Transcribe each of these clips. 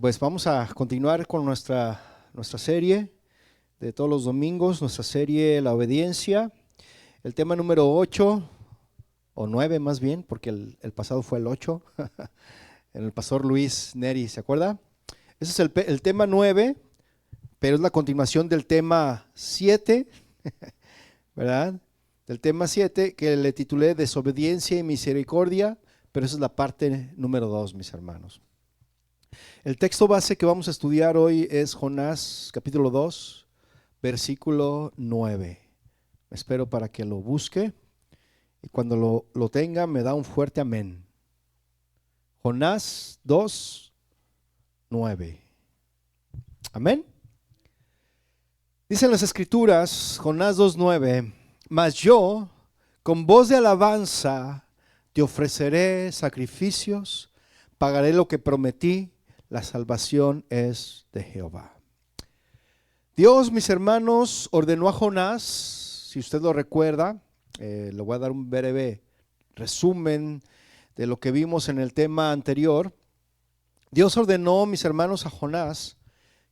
Pues vamos a continuar con nuestra serie de todos los domingos, nuestra serie La Obediencia. El tema número 8, o 9 más bien, porque el pasado fue el 8, en el pastor Luis Neri, ¿se acuerda? Ese es el tema 9, pero es la continuación del tema 7, ¿verdad? Del tema 7 que le titulé Desobediencia y Misericordia, pero esa es la parte número 2, mis hermanos. El texto base que vamos a estudiar hoy es Jonás capítulo 2, versículo 9. Espero para que lo busque y cuando lo tenga me da un fuerte amén. Jonás 2, 9. Amén. Dicen las escrituras, Jonás 2, 9, mas yo con voz de alabanza te ofreceré sacrificios, pagaré lo que prometí. La salvación es de Jehová. Dios, mis hermanos, ordenó a Jonás, si usted lo recuerda, le voy a dar un breve resumen de lo que vimos en el tema anterior. Dios ordenó, mis hermanos, a Jonás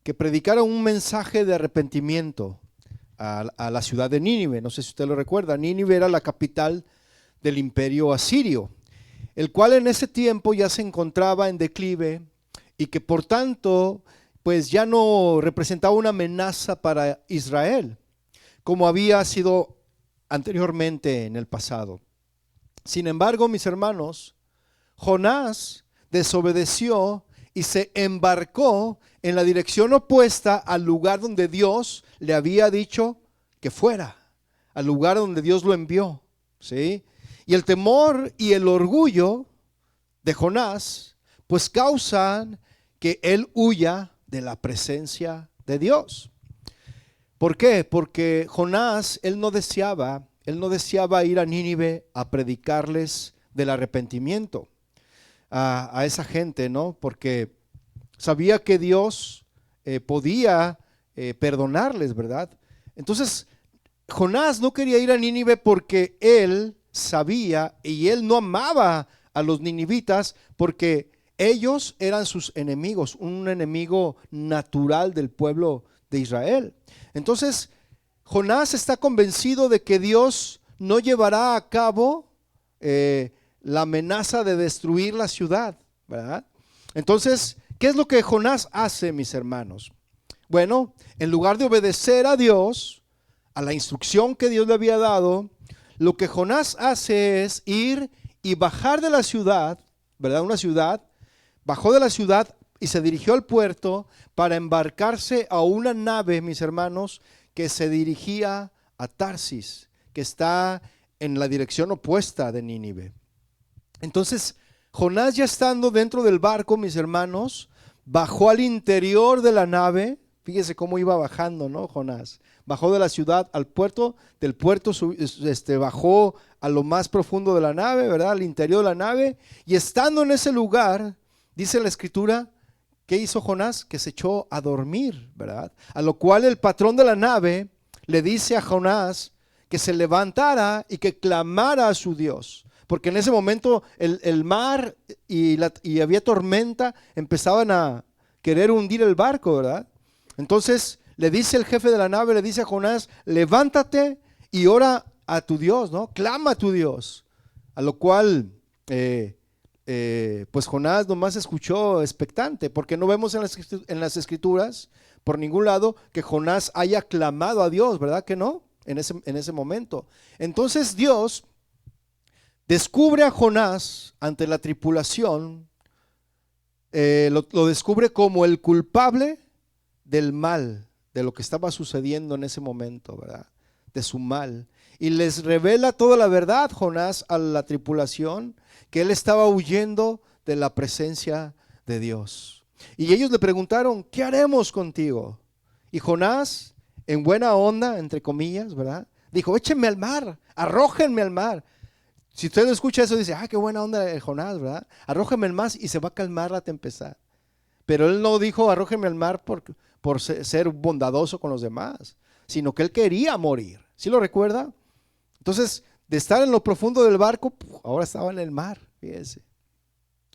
que predicara un mensaje de arrepentimiento a la ciudad de Nínive. No sé si usted lo recuerda, Nínive era la capital del imperio asirio, el cual en ese tiempo ya se encontraba en declive, y que por tanto pues ya no representaba una amenaza para Israel como había sido anteriormente en el pasado. Sin embargo, mis hermanos, Jonás desobedeció y se embarcó en la dirección opuesta al lugar donde Dios le había dicho que fuera, al lugar donde Dios lo envió, ¿sí? Y el temor y el orgullo de Jonás pues causan que él huya de la presencia de Dios. ¿Por qué? Porque Jonás, él no deseaba ir a Nínive a predicarles del arrepentimiento a esa gente, ¿no? Porque sabía que Dios podía perdonarles, ¿verdad? Entonces, Jonás no quería ir a Nínive porque él sabía y él no amaba a los ninivitas porque ellos eran sus enemigos, un enemigo natural del pueblo de Israel. Entonces, Jonás está convencido de que Dios no llevará a cabo la amenaza de destruir la ciudad, ¿verdad? Entonces, ¿qué es lo que Jonás hace, mis hermanos? Bueno, en lugar de obedecer a Dios, a la instrucción que Dios le había dado, lo que Jonás hace es ir y bajar de la ciudad, ¿verdad? Una ciudad. Bajó de la ciudad y se dirigió al puerto para embarcarse a una nave, mis hermanos, que se dirigía a Tarsis, que está en la dirección opuesta de Nínive. Entonces, Jonás, ya estando dentro del barco, mis hermanos, bajó al interior de la nave. Fíjese cómo iba bajando, ¿no? Jonás bajó de la ciudad al puerto, del puerto bajó a lo más profundo de la nave, ¿verdad? Al interior de la nave, y estando en ese lugar, dice la escritura, ¿qué hizo Jonás? Que se echó a dormir, ¿verdad? A lo cual el patrón de la nave le dice a Jonás que se levantara y que clamara a su Dios. Porque en ese momento el mar y había tormenta, empezaban a querer hundir el barco, ¿verdad? Entonces le dice el jefe de la nave, le dice a Jonás, levántate y ora a tu Dios, ¿no? Clama a tu Dios. A lo cual pues Jonás nomás escuchó expectante, porque no vemos en las escrituras por ningún lado que Jonás haya clamado a Dios, ¿verdad que no? En ese momento. Entonces Dios descubre a Jonás ante la tripulación, lo descubre como el culpable del mal, de lo que estaba sucediendo en ese momento, ¿verdad? De su mal. Y les revela toda la verdad, Jonás, a la tripulación, que él estaba huyendo de la presencia de Dios. Y ellos le preguntaron, ¿qué haremos contigo? Y Jonás, en buena onda, entre comillas, ¿verdad? Dijo, échenme al mar, arrójenme al mar. Si usted escucha eso, dice, qué buena onda el Jonás, ¿verdad? Arrójenme al mar y se va a calmar la tempestad. Pero él no dijo, arrójenme al mar por ser bondadoso con los demás, sino que él quería morir. ¿Sí lo recuerda? Entonces, de estar en lo profundo del barco, ahora estaba en el mar, fíjese.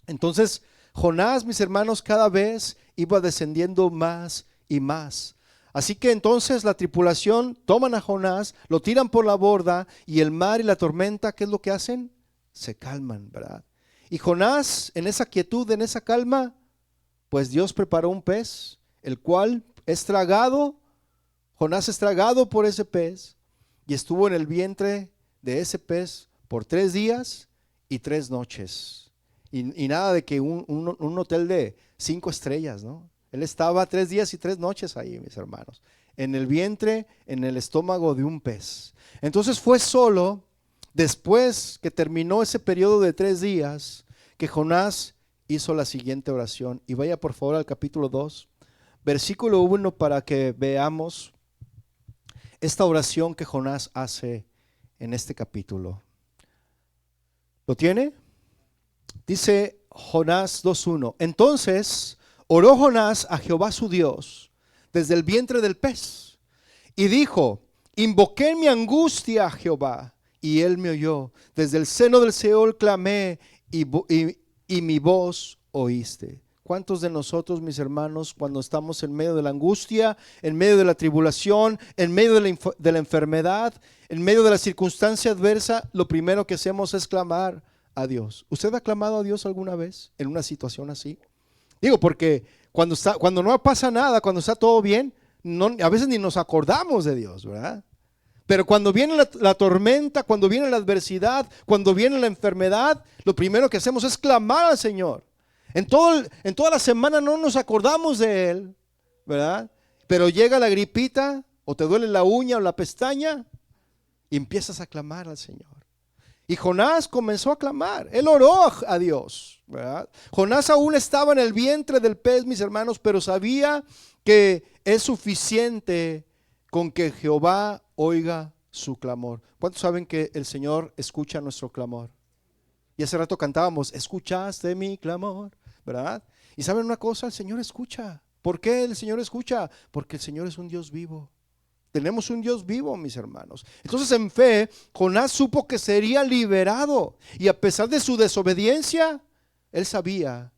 Entonces, Jonás, mis hermanos, cada vez iba descendiendo más y más. Así que entonces la tripulación toman a Jonás, lo tiran por la borda y el mar y la tormenta, ¿qué es lo que hacen? Se calman, ¿verdad? Y Jonás, en esa quietud, en esa calma, pues Dios preparó un pez, el cual es tragado. Jonás es tragado por ese pez y estuvo en el vientre de ese pez por 3 días y 3 noches. Y nada de que un hotel de 5 estrellas, ¿no? Él estaba 3 días y 3 noches ahí, mis hermanos, en el vientre, en el estómago de un pez. Entonces fue solo después que terminó ese periodo de 3 días que Jonás hizo la siguiente oración. Y vaya por favor al capítulo 2, versículo 1, para que veamos esta oración que Jonás hace en este capítulo. ¿Lo tiene? Dice Jonás 2:1. Entonces oró Jonás a Jehová su Dios desde el vientre del pez y dijo: invoqué en mi angustia a Jehová y él me oyó. Desde el seno del Seol clamé y mi voz oíste. ¿Cuántos de nosotros, mis hermanos, cuando estamos en medio de la angustia, en medio de la tribulación, en medio de la enfermedad, en medio de la circunstancia adversa, lo primero que hacemos es clamar a Dios? ¿Usted ha clamado a Dios alguna vez en una situación así? Digo, porque cuando no pasa nada, cuando está todo bien, a veces ni nos acordamos de Dios, ¿verdad? Pero cuando viene la tormenta, cuando viene la adversidad, cuando viene la enfermedad, lo primero que hacemos es clamar al Señor. En toda la semana no nos acordamos de Él, ¿verdad? Pero llega la gripita, o te duele la uña o la pestaña, y empiezas a clamar al Señor. Y Jonás comenzó a clamar, él oró a Dios, ¿verdad? Jonás aún estaba en el vientre del pez, mis hermanos, pero sabía que es suficiente con que Jehová oiga su clamor. ¿Cuántos saben que el Señor escucha nuestro clamor? Y hace rato cantábamos, escuchaste mi clamor, ¿verdad? Y saben una cosa, el Señor escucha. ¿Por qué el Señor escucha? Porque el Señor es un Dios vivo. Tenemos un Dios vivo, mis hermanos. Entonces, en fe, Jonás supo que sería liberado. Y a pesar de su desobediencia, él sabía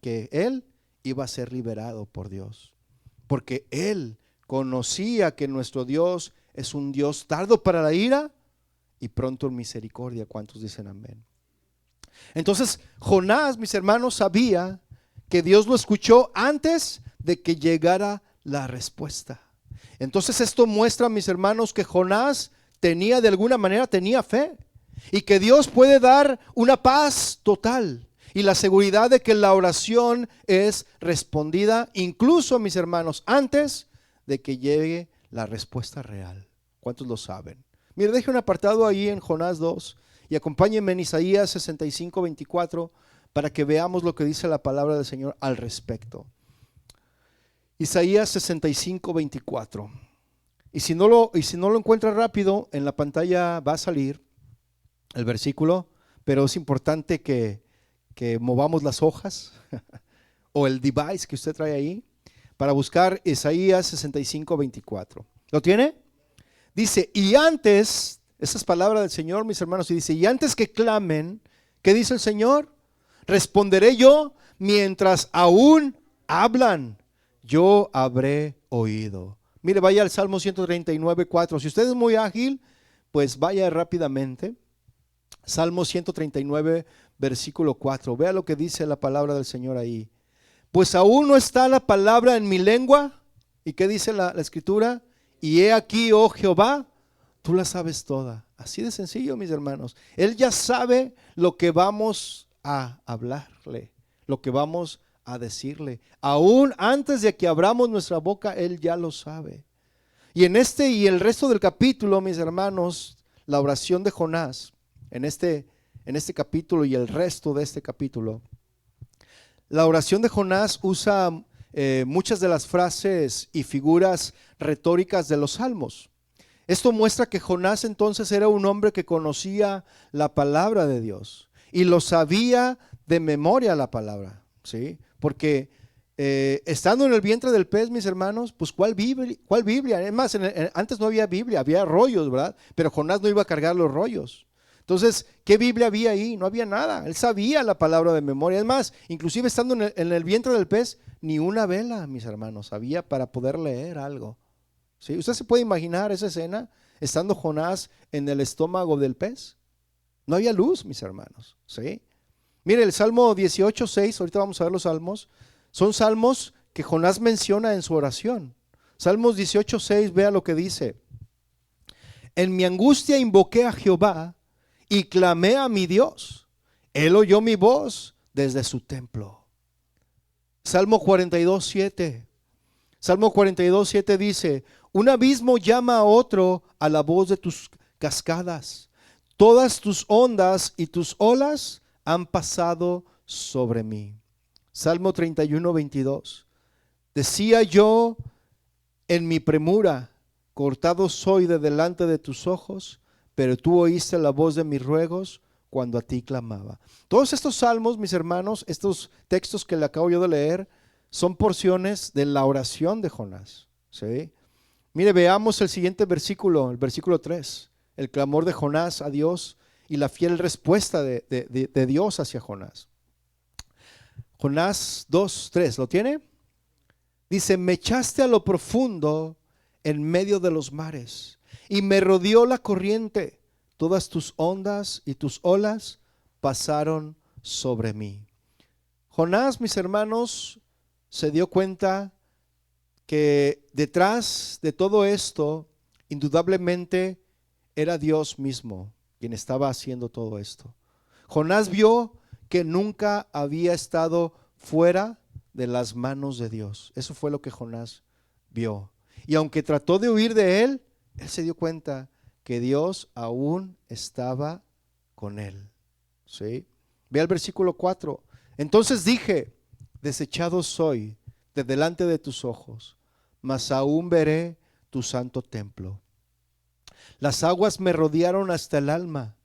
que él iba a ser liberado por Dios. Porque él conocía que nuestro Dios es un Dios tardo para la ira y pronto en misericordia. ¿Cuántos dicen amén? Entonces, Jonás, mis hermanos, sabía que Dios lo escuchó antes de que llegara la respuesta. Entonces esto muestra, mis hermanos, que Jonás de alguna manera tenía fe y que Dios puede dar una paz total y la seguridad de que la oración es respondida, incluso, mis hermanos, antes de que llegue la respuesta real. ¿Cuántos lo saben? Mire, deje un apartado ahí en Jonás 2 y acompáñenme en Isaías 65:24 para que veamos lo que dice la palabra del Señor al respecto. Isaías 65:24. Y si no lo encuentra rápido, en la pantalla va a salir el versículo, pero es importante que movamos las hojas o el device que usted trae ahí para buscar Isaías 65:24. ¿Lo tiene? Dice, y antes, esa es palabra del Señor, mis hermanos, y dice, y antes que clamen, ¿qué dice el Señor? Responderé yo mientras aún hablan. Yo habré oído. Mire, vaya al Salmo 139:4. Si usted es muy ágil, pues vaya rápidamente. Salmo 139, versículo 4. Vea lo que dice la palabra del Señor ahí. Pues aún no está la palabra en mi lengua. ¿Y qué dice la escritura? Y he aquí, oh Jehová, tú la sabes toda. Así de sencillo, mis hermanos. Él ya sabe lo que vamos a hablarle, lo que vamos a decirle. Aún antes de que abramos nuestra boca, Él ya lo sabe. Y en este y el resto del capítulo, mis hermanos, la oración de Jonás, en este capítulo y el resto de este capítulo, la oración de Jonás usa muchas de las frases y figuras retóricas de los salmos. Esto muestra que Jonás entonces era un hombre que conocía la palabra de Dios y lo sabía de memoria la palabra, ¿sí? Porque estando en el vientre del pez, mis hermanos, pues ¿cuál Biblia? Es más, antes no había Biblia, había rollos, ¿verdad? Pero Jonás no iba a cargar los rollos, Entonces, ¿qué Biblia había ahí? No había nada. Él sabía la palabra de memoria. Es más, inclusive estando en el vientre del pez, ni una vela, mis hermanos, había para poder leer algo. ¿Sí? ¿Usted se puede imaginar esa escena? Estando Jonás en el estómago del pez. No había luz, mis hermanos. ¿Sí? Mire, el Salmo 18:6, ahorita vamos a ver los salmos, son salmos que Jonás menciona en su oración. Salmos 18:6, vea lo que dice. En mi angustia invoqué a Jehová y clamé a mi Dios. Él oyó mi voz desde su templo. Salmo 42:7. Salmo 42:7 dice, un abismo llama a otro a la voz de tus cascadas. Todas tus ondas y tus olas han pasado sobre mí. Salmo 31:22. Decía yo en mi premura, cortado soy de delante de tus ojos, pero tú oíste la voz de mis ruegos cuando a ti clamaba. Todos estos salmos, mis hermanos, estos textos que le acabo yo de leer, son porciones de la oración de Jonás. ¿Sí? Mire, veamos el siguiente versículo, el versículo 3, el clamor de Jonás a Dios y la fiel respuesta de Dios hacia Jonás. Jonás 2:3, ¿lo tiene? Dice, me echaste a lo profundo en medio de los mares y me rodeó la corriente. Todas tus ondas y tus olas pasaron sobre mí. Jonás, mis hermanos, se dio cuenta que detrás de todo esto, indudablemente, era Dios mismo quien estaba haciendo todo esto. Jonás vio que nunca había estado fuera de las manos de Dios. Eso fue lo que Jonás vio. Y aunque trató de huir de él se dio cuenta que Dios aún estaba con él. ¿Sí? Ve al versículo 4. Entonces dije, desechado soy de delante de tus ojos, mas aún veré tu santo templo. Las aguas me rodearon hasta el alma,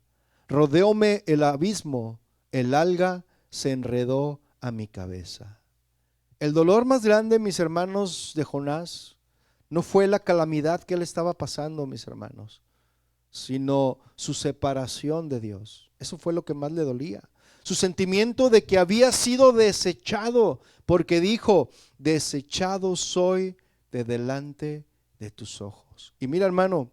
rodeóme el abismo, el alga se enredó a mi cabeza. El dolor más grande, mis hermanos, de Jonás no fue la calamidad que él estaba pasando, mis hermanos, sino su separación de Dios. Eso fue lo que más le dolía. Su sentimiento de que había sido desechado, porque dijo, desechado soy de delante de tus ojos. Y mira, hermano,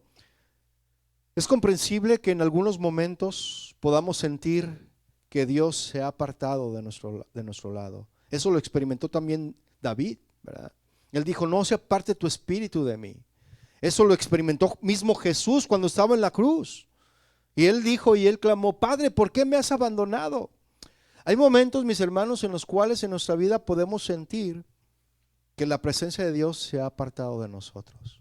es comprensible que en algunos momentos podamos sentir que Dios se ha apartado de nuestro lado. Eso lo experimentó también David, ¿verdad? Él dijo, no se aparte tu espíritu de mí. Eso lo experimentó mismo Jesús cuando estaba en la cruz. Y él dijo y él clamó, Padre, ¿por qué me has abandonado? Hay momentos, mis hermanos, en los cuales en nuestra vida podemos sentir que la presencia de Dios se ha apartado de nosotros.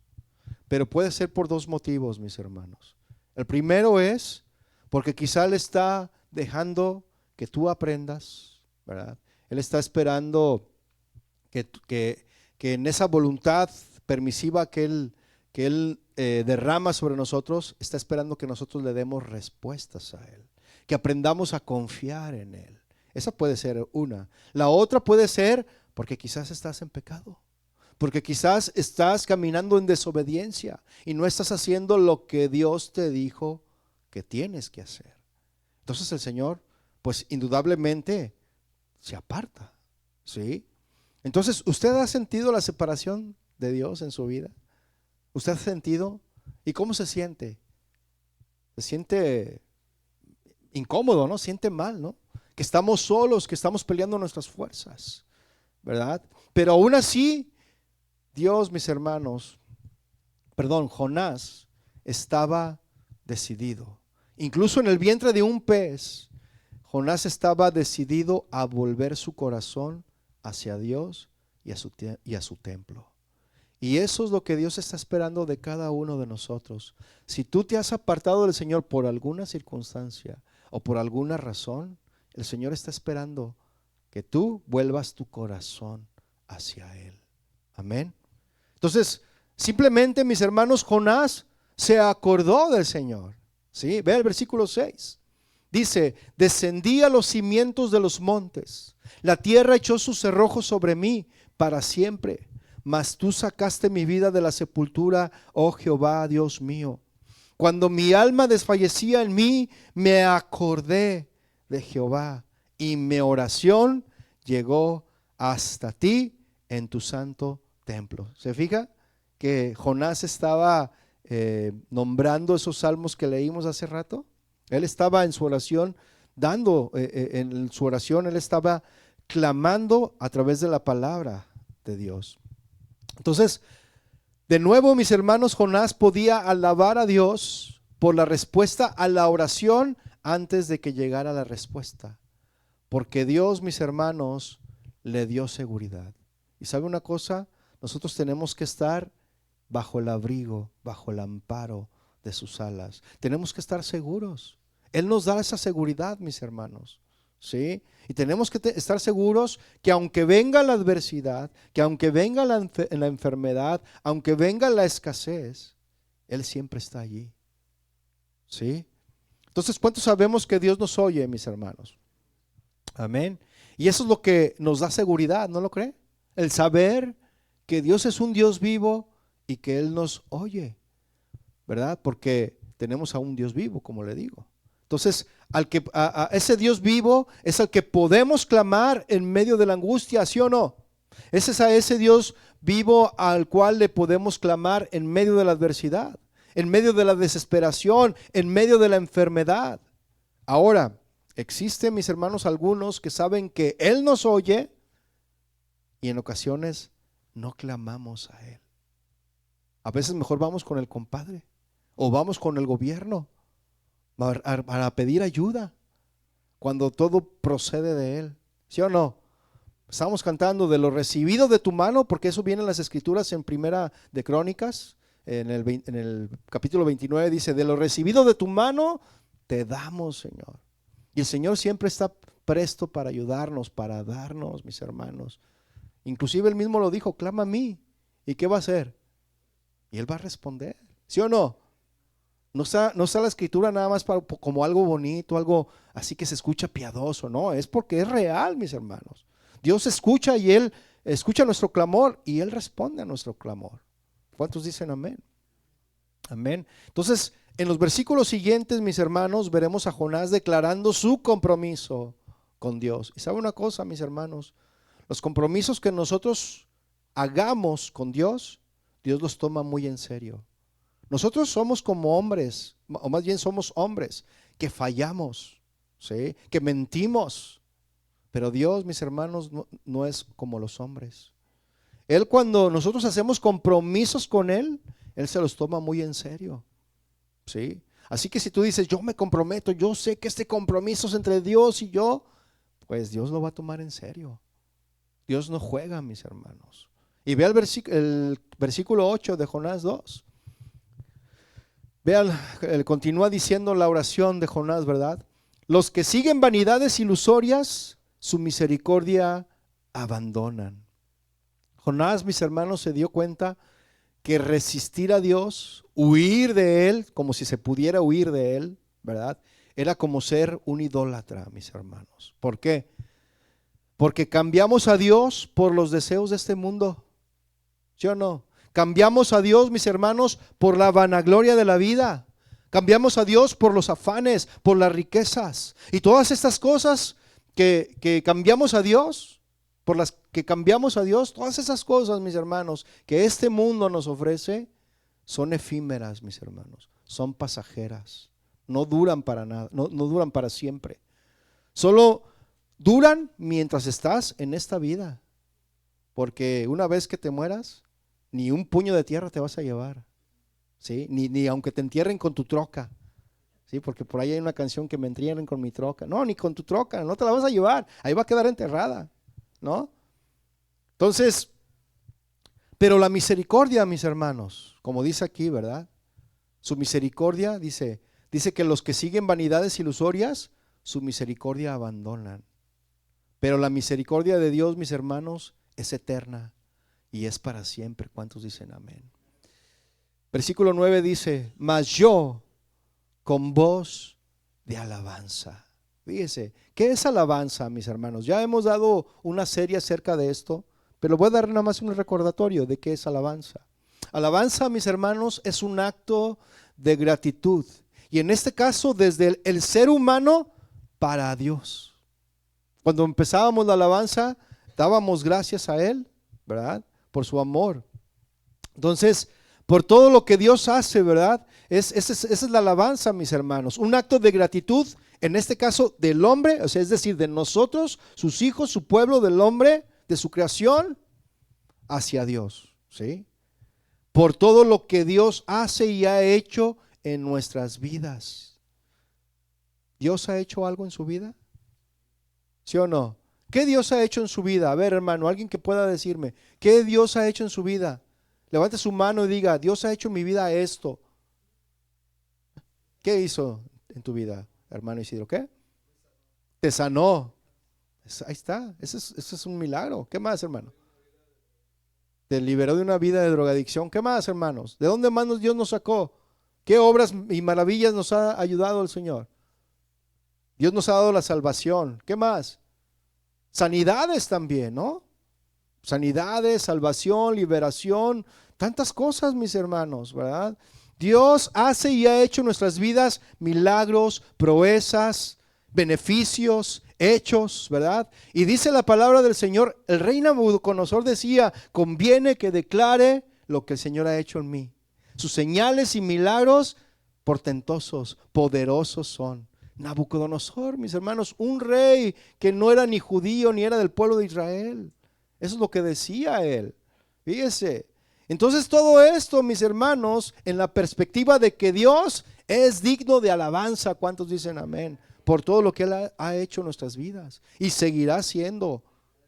Pero puede ser por dos motivos, mis hermanos. El primero es porque quizá Él está dejando que tú aprendas, ¿verdad? Él está esperando que en esa voluntad permisiva que Él derrama sobre nosotros, está esperando que nosotros le demos respuestas a Él, que aprendamos a confiar en Él. Esa puede ser una. La otra puede ser porque quizás estás en pecado, porque quizás estás caminando en desobediencia y no estás haciendo lo que Dios te dijo que tienes que hacer. Entonces el Señor, pues indudablemente se aparta, ¿sí? Entonces, ¿usted ha sentido la separación de Dios en su vida? ¿Usted ha sentido? ¿Y cómo se siente? Se siente incómodo, ¿no? Siente mal, ¿no? Que estamos solos, que estamos peleando nuestras fuerzas, ¿verdad? Pero aún así, Dios, mis hermanos, Jonás estaba decidido. Incluso en el vientre de un pez, Jonás estaba decidido a volver su corazón hacia Dios y a su templo. Y eso es lo que Dios está esperando de cada uno de nosotros. Si tú te has apartado del Señor por alguna circunstancia o por alguna razón, el Señor está esperando que tú vuelvas tu corazón hacia Él. Amén. Entonces, simplemente, mis hermanos, Jonás se acordó del Señor. ¿Sí? Ve el versículo 6. Dice, descendí a los cimientos de los montes. La tierra echó sus cerrojos sobre mí para siempre. Mas tú sacaste mi vida de la sepultura, oh Jehová, Dios mío. Cuando mi alma desfallecía en mí, me acordé de Jehová y mi oración llegó hasta ti en tu santo templo. ¿Se fija que Jonás estaba nombrando esos salmos que leímos hace rato? Él estaba en su oración en su oración él estaba clamando a través de la palabra de Dios. Entonces, de nuevo, mis hermanos, Jonás podía alabar a Dios por la respuesta a la oración antes de que llegara la respuesta. Porque Dios, mis hermanos, le dio seguridad. ¿Y sabe una cosa? Nosotros tenemos que estar bajo el abrigo, bajo el amparo de sus alas. Tenemos que estar seguros. Él nos da esa seguridad, mis hermanos. ¿Sí? Y tenemos que estar seguros que aunque venga la adversidad, que aunque venga la enfermedad, aunque venga la escasez, Él siempre está allí. ¿Sí? Entonces, ¿cuántos sabemos que Dios nos oye, mis hermanos? Amén. Y eso es lo que nos da seguridad, ¿no lo cree? El saber que Dios es un Dios vivo y que Él nos oye, ¿verdad? Porque tenemos a un Dios vivo, como le digo. Entonces, a ese Dios vivo es al que podemos clamar en medio de la angustia, ¿sí o no? Ese es a ese Dios vivo al cual le podemos clamar en medio de la adversidad, en medio de la desesperación, en medio de la enfermedad. Ahora, existen, mis hermanos, algunos que saben que Él nos oye y en ocasiones no clamamos a Él. A veces mejor vamos con el compadre o vamos con el gobierno para pedir ayuda cuando todo procede de Él, ¿sí o no? Estamos cantando de lo recibido de tu mano, porque eso viene en las escrituras en Primera de Crónicas, en el capítulo 29 dice, de lo recibido de tu mano te damos, Señor. Y el Señor siempre está presto para ayudarnos, para darnos, mis hermanos. Inclusive Él mismo lo dijo, clama a mí. ¿Y qué va a hacer? Y Él va a responder, ¿sí o no? No está la escritura nada más como algo bonito, algo así que se escucha piadoso, no, es porque es real, mis hermanos. Dios escucha y Él escucha nuestro clamor y Él responde a nuestro clamor. ¿Cuántos dicen amén? Amén. Entonces, en los versículos siguientes, mis hermanos, veremos a Jonás declarando su compromiso con Dios. Y sabe una cosa, mis hermanos, los compromisos que nosotros hagamos con Dios, Dios los toma muy en serio. Nosotros somos como hombres, o más bien somos hombres que fallamos, ¿sí? Que mentimos, pero Dios, mis hermanos, no es como los hombres. Él, cuando nosotros hacemos compromisos con Él, Él se los toma muy en serio, ¿sí? Así que si tú dices, yo me comprometo, yo sé que este compromiso es entre Dios y yo, pues Dios lo va a tomar en serio. Dios no juega, mis hermanos. Y vea el versículo 8 de Jonás 2. Vean, continúa diciendo la oración de Jonás, ¿verdad? Los que siguen vanidades ilusorias, su misericordia abandonan. Jonás, mis hermanos, se dio cuenta que resistir a Dios, huir de Él, como si se pudiera huir de Él, ¿verdad? Era como ser un idólatra, mis hermanos. ¿Por qué? Porque cambiamos a Dios por los deseos de este mundo, ¿sí o no? Cambiamos a Dios, mis hermanos, por la vanagloria de la vida. Cambiamos a Dios por los afanes, por las riquezas. Y todas estas cosas que cambiamos a Dios, por las que cambiamos a Dios, todas esas cosas, mis hermanos, que este mundo nos ofrece, son efímeras, mis hermanos. Son pasajeras. No duran para nada, no duran para siempre. Solo duran mientras estás en esta vida. Porque una vez que te mueras, ni un puño de tierra te vas a llevar, ¿sí? Ni aunque te entierren con tu troca, ¿sí? Porque por ahí hay una canción que me entierren con mi troca. No, ni con tu troca, no te la vas a llevar, ahí va a quedar enterrada, ¿no? Entonces, pero la misericordia, mis hermanos, como dice aquí, ¿verdad? Su misericordia, dice que los que siguen vanidades ilusorias, su misericordia abandonan. Pero la misericordia de Dios, mis hermanos, es eterna. Y es para siempre. ¿Cuántos dicen amén? Versículo 9 dice, mas yo con voz de alabanza. Fíjese, ¿qué es alabanza, mis hermanos? Ya hemos dado una serie acerca de esto, pero voy a dar nada más un recordatorio de qué es alabanza. Alabanza, mis hermanos, es un acto de gratitud. Y en este caso, desde el ser humano para Dios. Cuando empezábamos la alabanza, dábamos gracias a Él, ¿verdad? Por su amor. Entonces, por todo lo que Dios hace, ¿verdad? Esa es la alabanza, mis hermanos. Un acto de gratitud, en este caso del hombre, o sea, es decir, de nosotros, sus hijos, su pueblo, del hombre, de su creación, hacia Dios, ¿sí? Por todo lo que Dios hace y ha hecho en nuestras vidas. ¿Dios ha hecho algo en su vida? ¿Sí o no? ¿Qué Dios ha hecho en su vida? A ver, hermano, alguien que pueda decirme, ¿qué Dios ha hecho en su vida? Levante su mano y diga, Dios ha hecho en mi vida esto. ¿Qué hizo en tu vida, hermano Isidro? ¿Qué? Te sanó. Ahí está, ese es un milagro. ¿Qué más, hermano? Te liberó de una vida de drogadicción. ¿Qué más, hermanos? ¿De dónde más Dios nos sacó? ¿Qué obras y maravillas nos ha ayudado el Señor? Dios nos ha dado la salvación. ¿Qué más? Sanidades también, ¿no? Sanidades, salvación, liberación, tantas cosas, mis hermanos, ¿verdad? Dios hace y ha hecho en nuestras vidas milagros, proezas, beneficios, hechos, ¿verdad? Y dice la palabra del Señor, el rey Nabucodonosor decía, conviene que declare lo que el Señor ha hecho en mí. Sus señales y milagros portentosos, poderosos son. Nabucodonosor, mis hermanos, un rey que no era ni judío ni era del pueblo de Israel. Eso es lo que decía él. Fíjese. Entonces todo esto, mis hermanos, en la perspectiva de que Dios es digno de alabanza. ¿Cuántos dicen amén? Por todo lo que Él ha hecho en nuestras vidas y seguirá siendo.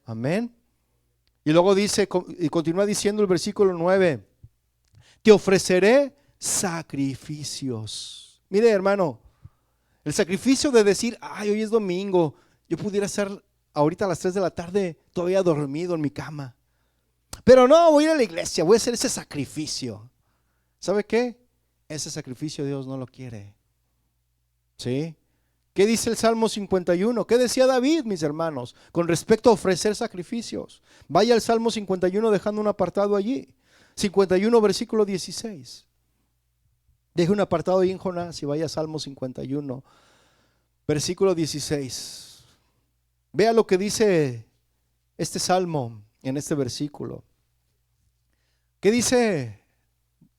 Amén. Y luego dice, y continúa diciendo el versículo 9, te ofreceré sacrificios. Mire, hermano, el sacrificio de decir, ay, hoy es domingo, yo pudiera estar ahorita a las 3 de la tarde todavía dormido en mi cama. Pero no, voy a ir a la iglesia, voy a hacer ese sacrificio. ¿Sabe qué? Ese sacrificio Dios no lo quiere. ¿Sí? ¿Qué dice el Salmo 51? ¿Qué decía David, mis hermanos, con respecto a ofrecer sacrificios? Vaya al Salmo 51 dejando un apartado allí. 51 versículo 16. Deje un apartado ahí en Jonás y vaya a Salmo 51 versículo 16. Vea lo que dice este salmo en este versículo. ¿Qué dice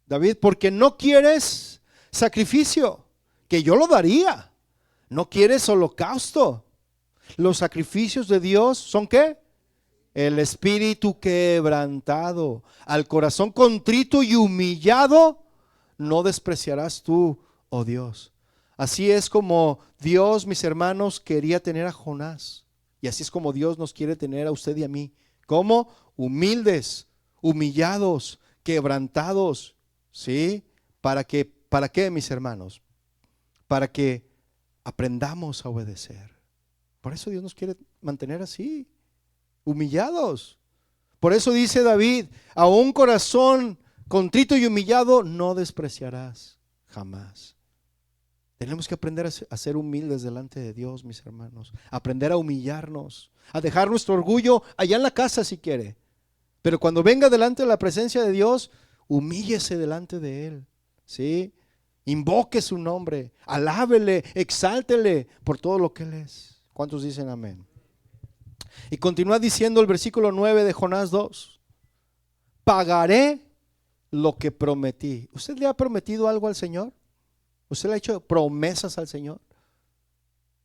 David? Porque no quieres sacrificio, que yo lo daría. No quieres holocausto. Los sacrificios de Dios son ¿qué? El espíritu quebrantado. Al corazón contrito y humillado no despreciarás tú, oh Dios. Así es como Dios, mis hermanos, quería tener a Jonás. Y así es como Dios nos quiere tener a usted y a mí. ¿Cómo? Humildes, humillados, quebrantados. ¿Sí? ¿Para qué, mis hermanos? Para que aprendamos a obedecer. Por eso Dios nos quiere mantener así, humillados. Por eso dice David, a un corazón contrito y humillado no despreciarás jamás. Tenemos que aprender a ser humildes delante de Dios, mis hermanos. Aprender a humillarnos, a dejar nuestro orgullo allá en la casa si quiere. Pero cuando venga delante de la presencia de Dios, humíllese delante de Él. ¿Sí? Invoque su nombre, alábele, exáltele por todo lo que Él es. ¿Cuántos dicen amén? Y continúa diciendo el versículo 9 de Jonás 2. Pagaré lo que prometí. ¿Usted le ha prometido algo al Señor? ¿Usted le ha hecho promesas al Señor?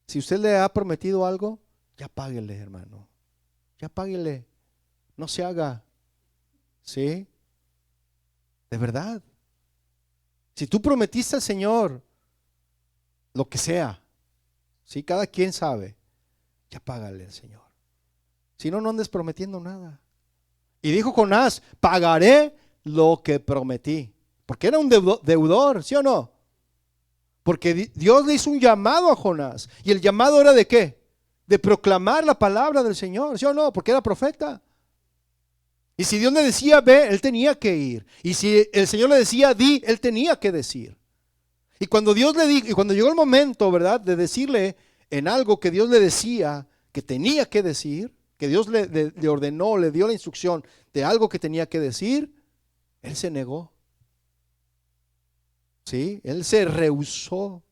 Si usted le ha prometido algo, ya páguele, hermano. Ya páguele. No se haga. ¿Sí? De verdad. Si tú prometiste al Señor lo que sea, ¿sí? Cada quien sabe, ya págale al Señor. Si no, no andes prometiendo nada. Y dijo Jonás, pagaré lo que prometí. Porque era un deudor, ¿sí o no? Porque Dios le hizo un llamado a Jonás. ¿Y el llamado era de qué? De proclamar la palabra del Señor, ¿sí o no? Porque era profeta. Y si Dios le decía ve, él tenía que ir. Y si el Señor le decía di, él tenía que decir. Y cuando Dios le dijo, y cuando llegó el momento, ¿verdad?, de decirle en algo que Dios le decía que tenía que decir, que Dios le ordenó, le dio la instrucción de algo que tenía que decir, él se negó. ¿Sí? Él se rehusó,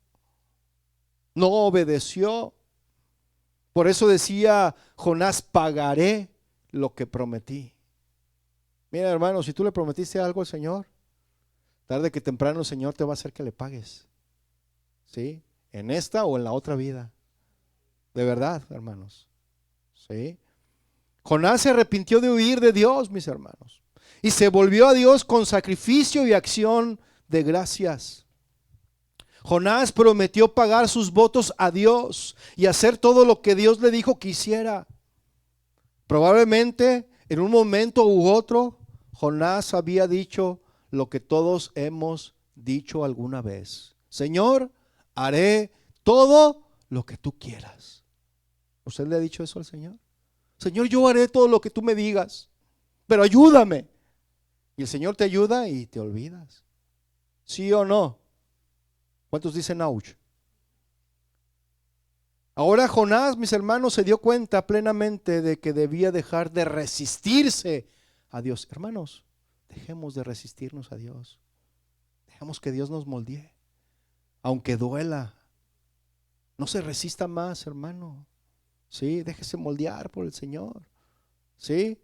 no obedeció. Por eso decía Jonás, pagaré lo que prometí. Mira, hermano, si tú le prometiste algo al Señor, tarde que temprano el Señor te va a hacer que le pagues. ¿Sí? En esta o en la otra vida. De verdad, hermanos. ¿Sí? Jonás se arrepintió de huir de Dios, mis hermanos, y se volvió a Dios con sacrificio y acción de gracias. Jonás prometió pagar sus votos a Dios y hacer todo lo que Dios le dijo que hiciera. Probablemente en un momento u otro, Jonás había dicho lo que todos hemos dicho alguna vez: Señor, haré todo lo que tú quieras. ¿Usted le ha dicho eso al Señor? Señor, yo haré todo lo que tú me digas, pero ayúdame. Y el Señor te ayuda y te olvidas. ¿Sí o no? ¿Cuántos dicen ouch? Ahora Jonás, mis hermanos, se dio cuenta plenamente de que debía dejar de resistirse a Dios. Hermanos, dejemos de resistirnos a Dios. Dejemos que Dios nos moldee, aunque duela. No se resista más, hermano. Sí, déjese moldear por el Señor. ¿Sí?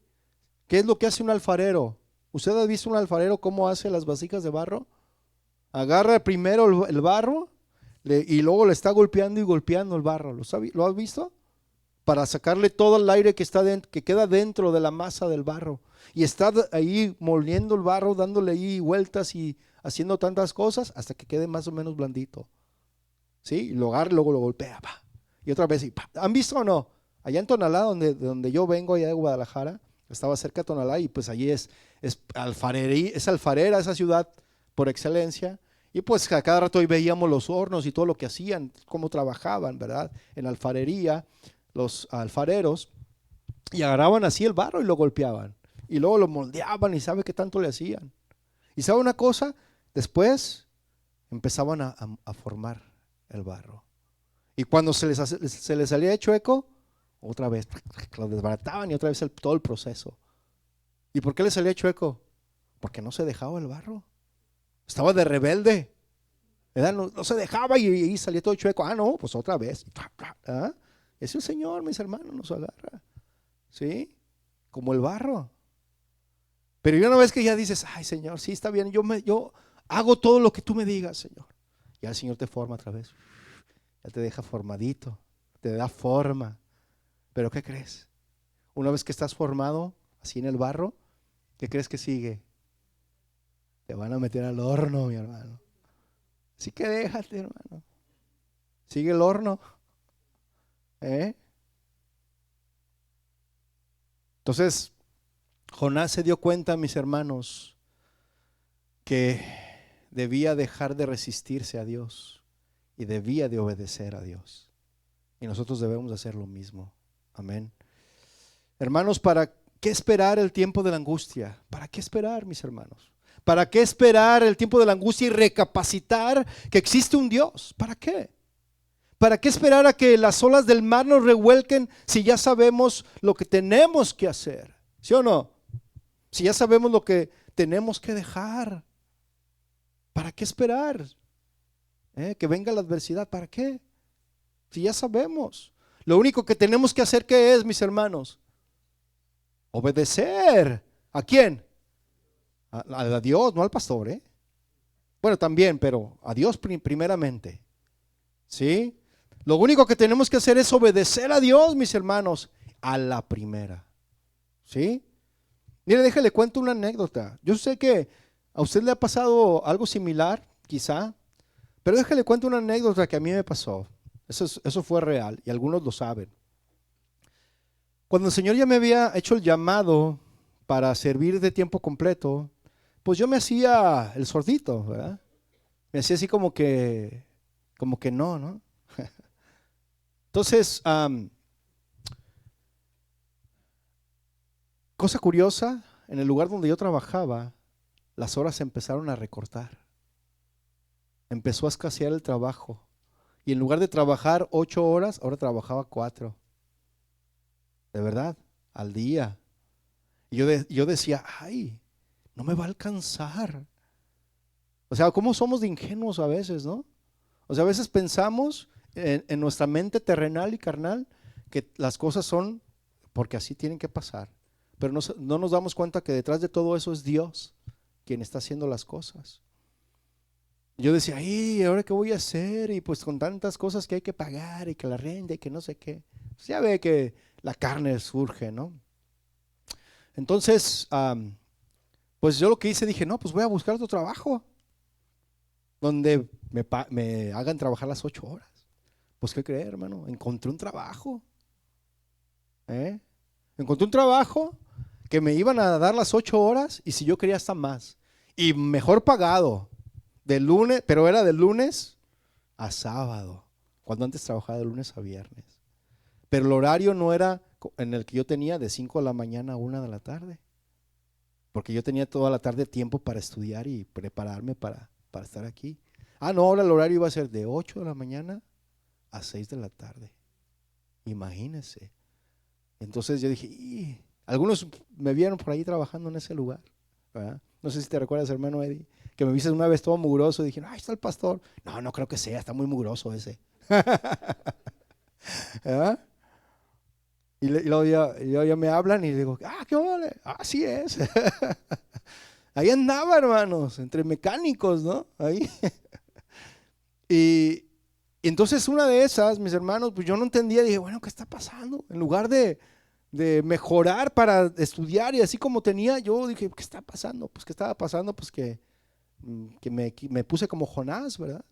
¿Qué es lo que hace un alfarero? ¿Usted ha visto un alfarero cómo hace las vasijas de barro? Agarra primero el barro y luego le está golpeando y golpeando el barro. ¿Lo has visto? Para sacarle todo el aire que está que queda dentro de la masa del barro. Y está ahí moliendo el barro, dándole ahí vueltas y haciendo tantas cosas hasta que quede más o menos blandito. ¿Sí? Y lo agarra y luego lo golpea. Pa. Y otra vez y pa. ¿Han visto o no? Allá en Tonalá, donde yo vengo, allá de Guadalajara, estaba cerca de Tonalá y pues allí es alfarera esa ciudad por excelencia. Y pues a cada rato ahí veíamos los hornos y todo lo que hacían, cómo trabajaban, ¿verdad? En alfarería, los alfareros, y agarraban así el barro y lo golpeaban. Y luego lo moldeaban y sabe qué tanto le hacían. Y sabe una cosa, después empezaban a formar el barro. Y cuando se les salía chueco, otra vez lo desbarataban y otra vez todo el proceso. ¿Y por qué le salía chueco? Porque no se dejaba el barro. Estaba de rebelde. No se dejaba y salía todo chueco. Ah, no, pues otra vez. ¿Ah? Es el Señor, mis hermanos, nos agarra. ¿Sí? Como el barro. Pero una vez que ya dices, ay, Señor, sí, está bien, yo hago todo lo que tú me digas, Señor. Ya el Señor te forma otra vez. Ya te deja formadito, te da forma. Pero ¿qué crees? Una vez que estás formado, así en el barro, ¿qué crees que sigue? Te van a meter al horno, mi hermano. Así que déjate, hermano. Sigue el horno. ¿Eh? Entonces, Jonás se dio cuenta, mis hermanos, que debía dejar de resistirse a Dios y debía de obedecer a Dios. Y nosotros debemos hacer lo mismo. Amén. Hermanos, ¿para qué esperar el tiempo de la angustia? ¿Para qué esperar, mis hermanos? ¿Para qué esperar el tiempo de la angustia y recapacitar que existe un Dios? ¿Para qué? ¿Para qué esperar a que las olas del mar nos revuelquen si ya sabemos lo que tenemos que hacer? ¿Sí o no? Si ya sabemos lo que tenemos que dejar. ¿Para qué esperar? Que venga la adversidad. ¿Para qué? Si ya sabemos. Lo único que tenemos que hacer, ¿qué es, mis hermanos? Obedecer. ¿A quién? A Dios, no al pastor, ¿eh? Bueno, también, pero a Dios primeramente. ¿Sí? Lo único que tenemos que hacer es obedecer a Dios, mis hermanos, a la primera. ¿Sí? Mire, déjale cuento una anécdota. Yo sé que a usted le ha pasado algo similar, quizá, pero déjale cuento una anécdota que a mí me pasó. Eso fue real y algunos lo saben. Cuando el Señor ya me había hecho el llamado para servir de tiempo completo, pues yo me hacía el sordito, ¿verdad? Me hacía así como que no, ¿no? Entonces, cosa curiosa, en el lugar donde yo trabajaba, las horas se empezaron a recortar. Empezó a escasear el trabajo. Y en lugar de trabajar 8 horas, ahora trabajaba 4. De verdad, al día. Y yo decía, ay, no me va a alcanzar. O sea, ¿cómo somos de ingenuos a veces, no? O sea, a veces pensamos en nuestra mente terrenal y carnal que las cosas son porque así tienen que pasar. Pero no nos damos cuenta que detrás de todo eso es Dios quien está haciendo las cosas. Yo decía, ¿y ahora qué voy a hacer? Y pues con tantas cosas que hay que pagar y que la renta y que no sé qué. Pues ya ve que la carne surge, ¿no? Entonces, pues yo lo que hice, dije, no, pues voy a buscar otro trabajo donde me hagan trabajar las 8 horas. Pues, ¿qué creer, hermano? Encontré un trabajo, ¿eh? Encontré un trabajo que me iban a dar las 8 horas y si yo quería hasta más. Y mejor pagado, de lunes, pero era de lunes a sábado, cuando antes trabajaba de lunes a viernes. Pero el horario no era en el que yo tenía de 5 de la mañana a 1 de la tarde, porque yo tenía toda la tarde tiempo para estudiar y prepararme para estar aquí. Ah, no, ahora el horario iba a ser de 8 de la mañana a 6 de la tarde. Imagínense. Entonces yo dije, algunos me vieron por ahí trabajando en ese lugar, ¿verdad? No sé si te recuerdas, hermano Eddie, que me viste una vez todo mugroso y dijeron, ahí está el pastor. No, no creo que sea, está muy mugroso ese. ¿Verdad? Y luego ya me hablan y digo, qué ole, así es. Ahí andaba, hermanos, entre mecánicos, ¿no? Ahí. Y, y entonces una de esas, mis hermanos, pues yo no entendía, dije, bueno, ¿qué está pasando? En lugar de mejorar para estudiar y así como tenía, yo dije, ¿qué está pasando? Pues, ¿qué estaba pasando? Pues que me puse como Jonás, ¿verdad?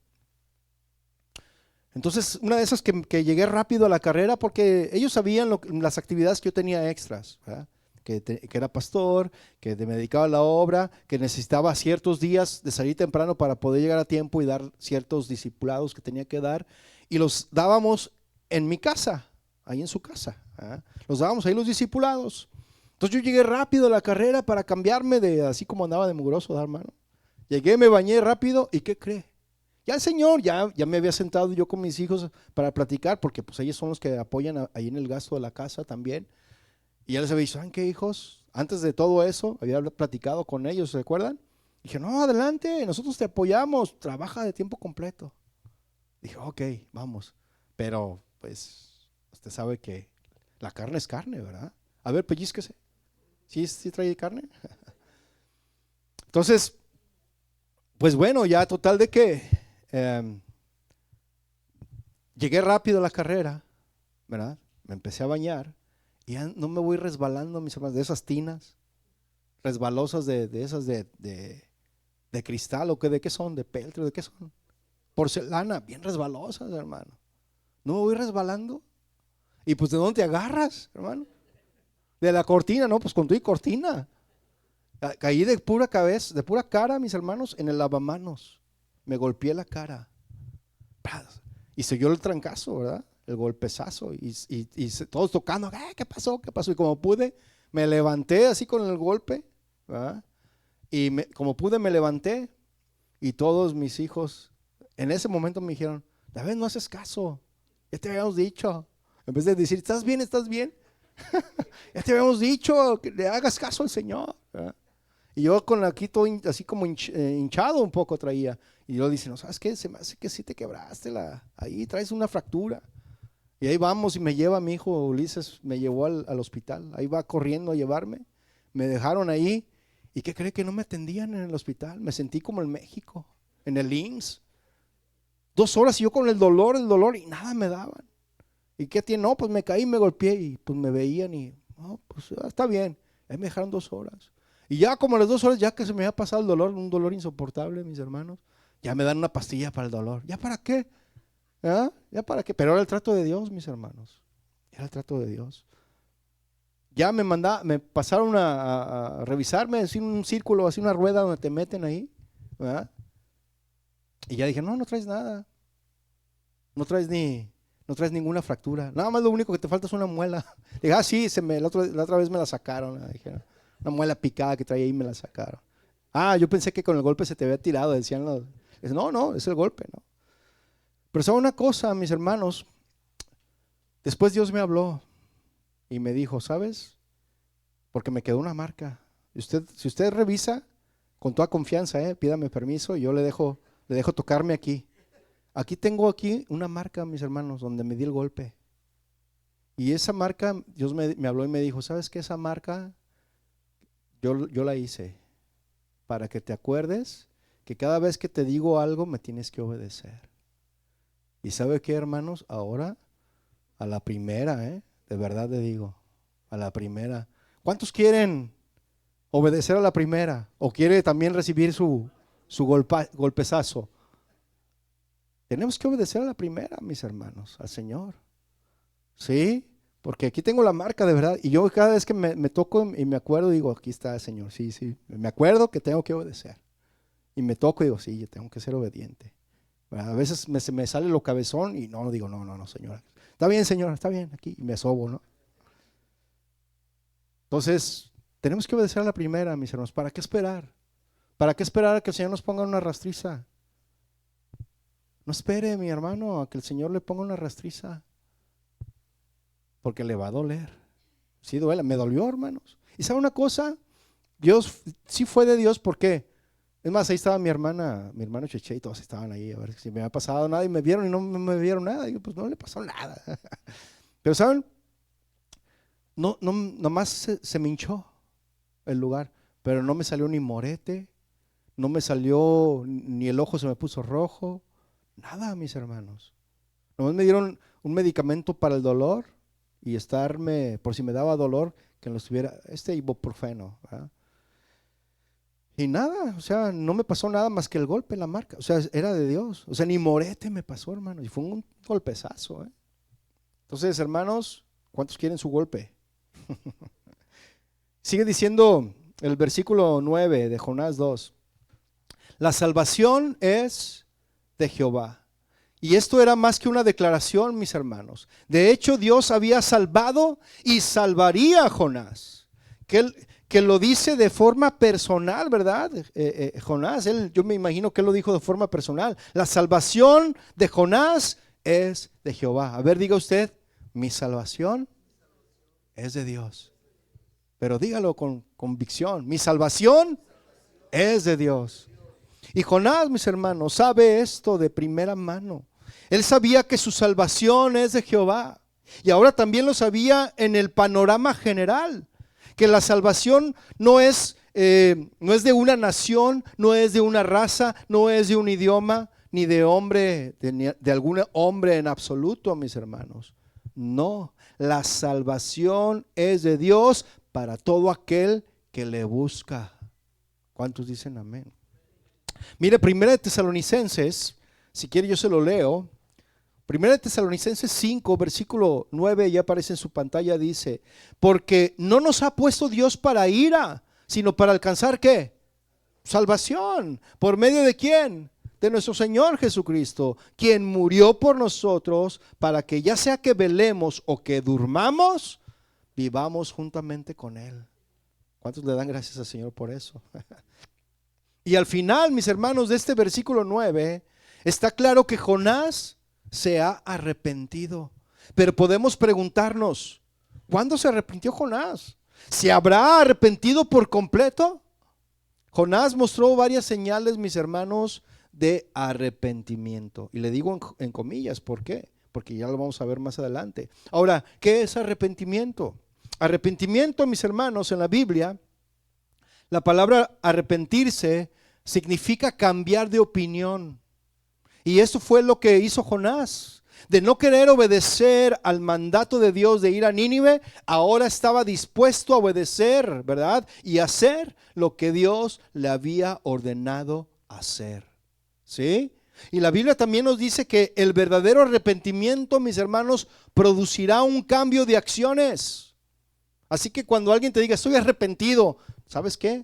Entonces, una de esas que llegué rápido a la carrera porque ellos sabían las actividades que yo tenía extras, ¿verdad? Que era pastor, que me dedicaba a la obra, que necesitaba ciertos días de salir temprano para poder llegar a tiempo y dar ciertos discipulados que tenía que dar. Y los dábamos en mi casa, ahí en su casa, ¿verdad? Los dábamos ahí los discipulados. Entonces yo llegué rápido a la carrera para cambiarme de así como andaba de mugroso, hermano. Llegué, me bañé rápido y ¿qué cree? Ya el Señor, ya me había sentado yo con mis hijos para platicar, porque pues ellos son los que apoyan ahí en el gasto de la casa también. Y ya les había dicho, ¿saben qué, hijos? Antes de todo eso, había platicado con ellos, ¿se recuerdan? Dije, no, adelante, nosotros te apoyamos, trabaja de tiempo completo. Dije, ok, vamos. Pero, pues, usted sabe que la carne es carne, ¿verdad? A ver, pellizquese. ¿Sí trae carne? Entonces, pues bueno, ya total de que em, llegué rápido a la carrera, ¿verdad? Me empecé a bañar y ya no me voy resbalando, mis hermanos, de esas tinas resbalosas de esas de cristal o de qué son, de peltre, de qué son, porcelana, bien resbalosas, hermano. No me voy resbalando. Y pues, ¿de dónde te agarras, hermano? De la cortina, no, pues con tu y cortina. Caí de pura cabeza, de pura cara, mis hermanos, en el lavamanos. Me golpeé la cara. Y siguió el trancazo, ¿verdad? El golpezazo. Y todos tocando, ¿qué pasó? ¿Qué pasó? Y como pude, me levanté así con el golpe, ¿verdad? Y como pude, me levanté. Y todos mis hijos en ese momento me dijeron, David, no haces caso. Ya te habíamos dicho. En vez de decir, ¿estás bien? ¿Estás bien? Ya te habíamos dicho que le hagas caso al Señor, ¿verdad? Y yo con aquí todo así como hinchado un poco traía. Y yo dice, no, ¿sabes qué? Se me hace que sí te quebraste ahí traes una fractura. Y ahí vamos y me lleva mi hijo Ulises, me llevó al hospital. Ahí va corriendo a llevarme. Me dejaron ahí. ¿Y qué cree que no me atendían en el hospital? Me sentí como en México, en el IMSS. 2 horas y yo con el dolor y nada me daban. ¿Y qué tiene? No, pues me caí, me golpeé y pues me veían y, no, pues está bien. Ahí me dejaron 2 horas. Y ya como a las 2 horas, ya que se me había pasado el dolor, un dolor insoportable, mis hermanos, ya me dan una pastilla para el dolor. ¿Ya para qué? ¿Ah? ¿Ya para qué? Pero era el trato de Dios, mis hermanos. Era el trato de Dios. Ya me pasaron a revisarme, así un círculo, así una rueda donde te meten ahí, ¿verdad? Y ya dije, no, no traes nada. No traes no traes ninguna fractura. Nada más lo único que te falta es una muela. Dije, sí, la otra vez me la sacaron. Dijeron, una muela picada que traía ahí me la sacaron. Yo pensé que con el golpe se te había tirado, decían los. No, no, es el golpe, ¿no? Pero sabe una cosa, mis hermanos, después Dios me habló y me dijo, ¿sabes? Porque me quedó una marca. Si usted revisa, con toda confianza, pídame permiso y yo le dejo tocarme aquí. Aquí tengo una marca, mis hermanos, donde me di el golpe. Y esa marca, Dios me habló y me dijo, ¿sabes qué? Esa marca yo la hice para que te acuerdes que cada vez que te digo algo me tienes que obedecer. ¿Y sabe qué, hermanos? Ahora, a la primera, de verdad le digo, a la primera. ¿Cuántos quieren obedecer a la primera? ¿O quiere también recibir su golpezazo? Tenemos que obedecer a la primera, mis hermanos, al Señor. ¿Sí? Porque aquí tengo la marca de verdad. Y yo cada vez que me toco y me acuerdo, digo, aquí está el Señor. Sí, sí. Me acuerdo que tengo que obedecer. Y me toco y digo, sí, yo tengo que ser obediente. A veces me sale lo cabezón y no digo, no, Señor. Está bien, Señor, está bien, aquí. Y me sobo, ¿no? Entonces, tenemos que obedecer a la primera, mis hermanos. ¿Para qué esperar? ¿Para qué esperar a que el Señor nos ponga una rastriza? No espere, mi hermano, a que el Señor le ponga una rastriza. Porque le va a doler. Sí duele, me dolió, hermanos. ¿Y sabe una cosa? Dios sí fue de Dios, ¿por qué? Es más, ahí estaba mi hermano Cheche y todos estaban ahí a ver si me había pasado nada y me vieron y no me vieron nada. Y yo, pues no le pasó nada. Pero ¿saben? No, nomás se me hinchó el lugar, pero no me salió ni morete, no me salió ni el ojo se me puso rojo, nada, mis hermanos. Nomás me dieron un medicamento para el dolor y por si me daba dolor, que lo estuviera, ibuprofeno, ¿verdad? Y nada, o sea, no me pasó nada más que el golpe en la marca, o sea, era de Dios, o sea, ni morete me pasó, hermano, y fue un golpezazo, Entonces, hermanos, ¿cuántos quieren su golpe? Sigue diciendo el versículo 9 de Jonás 2. La salvación es de Jehová. Y esto era más que una declaración, mis hermanos. De hecho, Dios había salvado y salvaría a Jonás. Que lo dice de forma personal, ¿verdad? Jonás, yo me imagino que él lo dijo de forma personal. La salvación de Jonás es de Jehová. A ver, diga usted, mi salvación es de Dios. Pero dígalo con convicción, mi salvación es de Dios. Y Jonás, mis hermanos, sabe esto de primera mano. Él sabía que su salvación es de Jehová. Y ahora también lo sabía en el panorama general, que la salvación no es de una nación, no es de una raza, no es de un idioma, ni de hombre, de algún hombre en absoluto, mis hermanos. No, la salvación es de Dios para todo aquel que le busca. ¿Cuántos dicen amén? Mire, 1 Tesalonicenses, si quiere yo se lo leo. 1 Tesalonicenses 5, versículo 9, ya aparece en su pantalla, dice: porque no nos ha puesto Dios para ira, sino para alcanzar ¿qué? Salvación. ¿Por medio de quién? De nuestro Señor Jesucristo, quien murió por nosotros, para que ya sea que velemos o que durmamos, vivamos juntamente con Él. ¿Cuántos le dan gracias al Señor por eso? Y al final, mis hermanos, de este versículo 9, está claro que Jonás se ha arrepentido. Pero podemos preguntarnos, ¿cuándo se arrepintió Jonás? ¿Se habrá arrepentido por completo? Jonás mostró varias señales, mis hermanos, de arrepentimiento. Y le digo en comillas, ¿por qué? Porque ya lo vamos a ver más adelante. Ahora, ¿qué es arrepentimiento? Arrepentimiento, mis hermanos, en la Biblia, la palabra arrepentirse significa cambiar de opinión. Y eso fue lo que hizo Jonás. De no querer obedecer al mandato de Dios de ir a Nínive, ahora estaba dispuesto a obedecer, ¿verdad? Y hacer lo que Dios le había ordenado hacer. ¿Sí? Y la Biblia también nos dice que el verdadero arrepentimiento, mis hermanos, producirá un cambio de acciones. Así que cuando alguien te diga, estoy arrepentido, ¿sabes qué?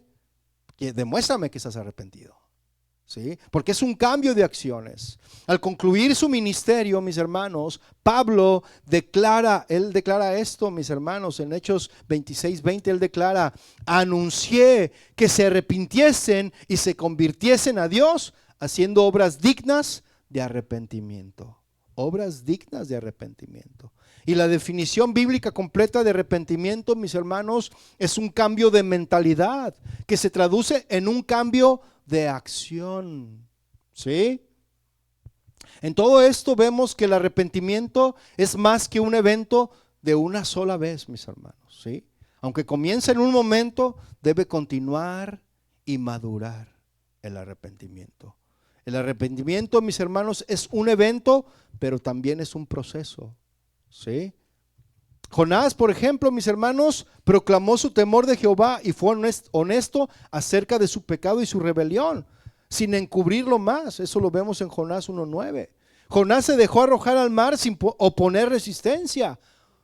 Demuéstrame que estás arrepentido. ¿Sí? Porque es un cambio de acciones. Al concluir su ministerio, mis hermanos, Pablo declara esto, mis hermanos, en Hechos 26:20, él declara: anuncié que se arrepintiesen y se convirtiesen a Dios, haciendo obras dignas de arrepentimiento. obras dignas de arrepentimiento. Y la definición bíblica completa de arrepentimiento, mis hermanos, es un cambio de mentalidad que se traduce en un cambio de acción. ¿Sí? En todo esto vemos que el arrepentimiento es más que un evento de una sola vez, mis hermanos. ¿Sí? Aunque comienza en un momento, debe continuar y madurar el arrepentimiento. El arrepentimiento, mis hermanos, es un evento, pero también es un proceso. ¿Sí? Jonás, por ejemplo, mis hermanos, proclamó su temor de Jehová y fue honesto acerca de su pecado y su rebelión, sin encubrirlo más. Eso lo vemos en Jonás 1:9. Jonás se dejó arrojar al mar sin oponer resistencia.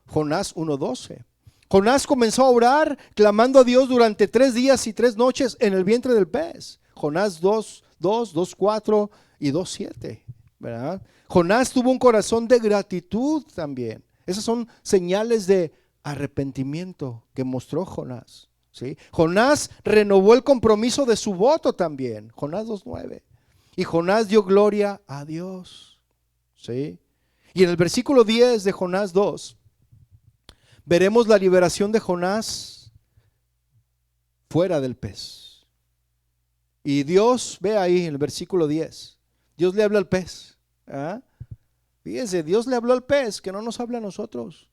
Jonás 1:12. Jonás comenzó a orar clamando a Dios durante 3 días y 3 noches en el vientre del pez. Jonás 2:4 y 2:7, ¿verdad? Jonás tuvo un corazón de gratitud también. Esas son señales de arrepentimiento que mostró Jonás, ¿sí? Jonás renovó el compromiso de su voto también. Jonás 2:9. Y Jonás dio gloria a Dios, ¿sí? Y en el versículo 10 de Jonás 2 veremos la liberación de Jonás fuera del pez. Y Dios, ve ahí en el versículo 10, Dios le habla al pez. ¿Ah? Fíjense, Dios le habló al pez, que no nos habla a nosotros.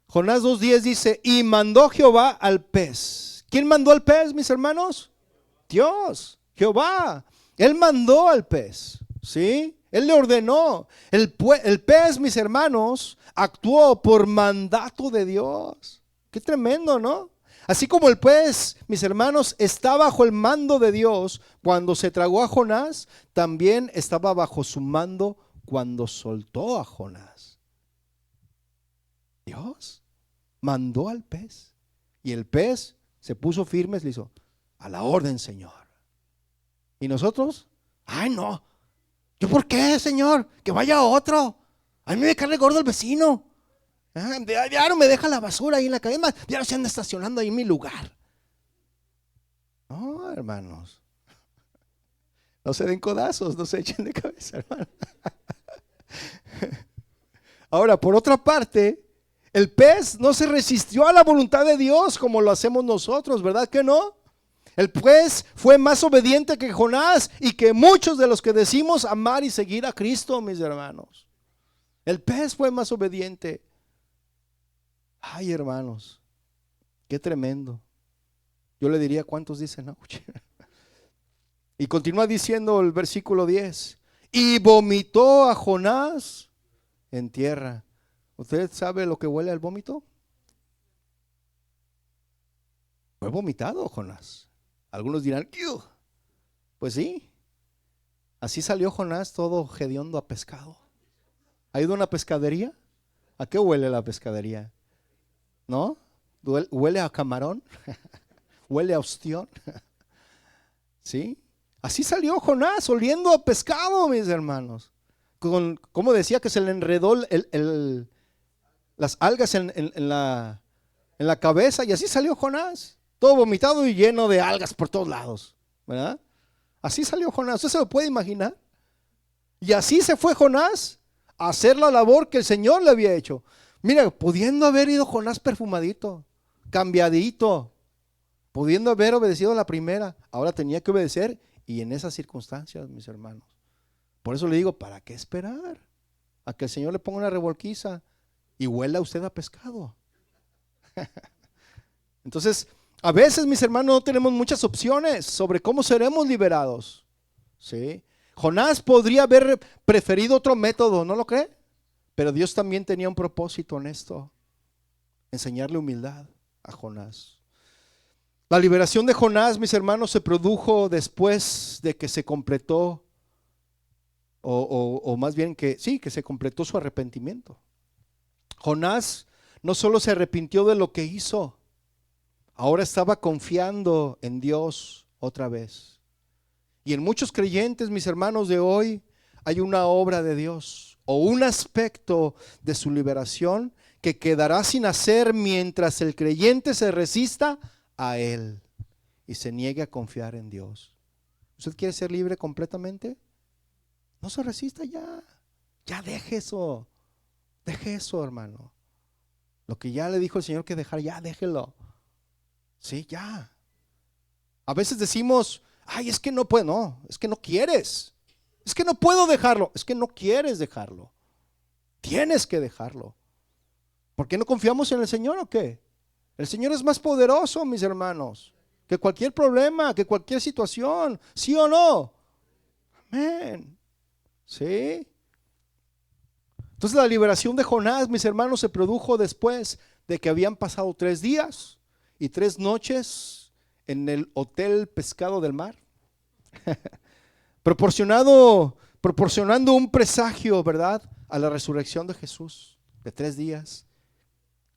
Jonás 2:10 dice, y mandó Jehová al pez. ¿Quién mandó al pez, mis hermanos? Dios, Jehová. Él mandó al pez, ¿sí? Él le ordenó. El pez, mis hermanos, actuó por mandato de Dios. Qué tremendo, ¿no? Así como el pez, mis hermanos, está bajo el mando de Dios cuando se tragó a Jonás, también estaba bajo su mando cuando soltó a Jonás. Dios mandó al pez y el pez se puso firme, le hizo, a la orden, Señor. ¿Y nosotros? Ay, no. ¿Yo por qué, Señor? Que vaya otro. A mí me cae gordo el vecino. Ya no me deja la basura ahí en la calle, ya no se anda estacionando ahí en mi lugar. No, hermanos, no se den codazos, no se echen de cabeza, hermano. Ahora, por otra parte, el pez no se resistió a la voluntad de Dios como lo hacemos nosotros, ¿verdad que no? El pez fue más obediente que Jonás y que muchos de los que decimos amar y seguir a Cristo, mis hermanos. El pez fue más obediente. Ay, hermanos, qué tremendo. Yo le diría, ¿cuántos dicen ouch? Y continúa diciendo el versículo 10, y vomitó a Jonás en tierra. ¿Usted sabe lo que huele al vómito? Fue vomitado Jonás. Algunos dirán, ¡Ew! Pues sí, así salió Jonás todo hediondo a pescado. ¿Ha ido a una pescadería? ¿A qué huele la pescadería? ¿No? ¿Huele a camarón? ¿Huele a ostión? ¿Sí? Así salió Jonás, oliendo a pescado, mis hermanos. Como decía que se le enredó las algas en la cabeza, y así salió Jonás, todo vomitado y lleno de algas por todos lados, ¿verdad? Así salió Jonás, ¿usted se lo puede imaginar? Y así se fue Jonás a hacer la labor que el Señor le había hecho. Mira, pudiendo haber ido Jonás perfumadito, cambiadito, pudiendo haber obedecido a la primera, ahora tenía que obedecer, y en esas circunstancias, mis hermanos. Por eso le digo, ¿para qué esperar a que el Señor le ponga una revolquiza y huela usted a pescado? Entonces, a veces, mis hermanos, no tenemos muchas opciones sobre cómo seremos liberados, ¿sí? Jonás podría haber preferido otro método, ¿no lo cree? Pero Dios también tenía un propósito en esto, enseñarle humildad a Jonás. La liberación de Jonás, mis hermanos, se produjo después de que se completó, o más bien que se completó su arrepentimiento. Jonás no solo se arrepintió de lo que hizo, ahora estaba confiando en Dios otra vez. Y en muchos creyentes, mis hermanos, de hoy hay una obra de Dios o un aspecto de su liberación que quedará sin hacer mientras el creyente se resista a Él y se niegue a confiar en Dios. ¿Usted quiere ser libre completamente? No se resista ya. Ya deje eso. Deje eso, hermano. Lo que ya le dijo el Señor que dejar, ya déjelo. Sí, ya. A veces decimos, ay, es que no puedo. No, es que no quieres. Es que no puedo dejarlo. Es que no quieres dejarlo. Tienes que dejarlo. ¿Por qué no confiamos en el Señor o qué? El Señor es más poderoso, mis hermanos, que cualquier problema, que cualquier situación. ¿Sí o no? Amén. ¿Sí? Entonces la liberación de Jonás, mis hermanos, se produjo después de que habían pasado 3 días y 3 noches en el hotel Pescado del Mar, proporcionando un presagio, ¿verdad?, a la resurrección de Jesús, de 3 días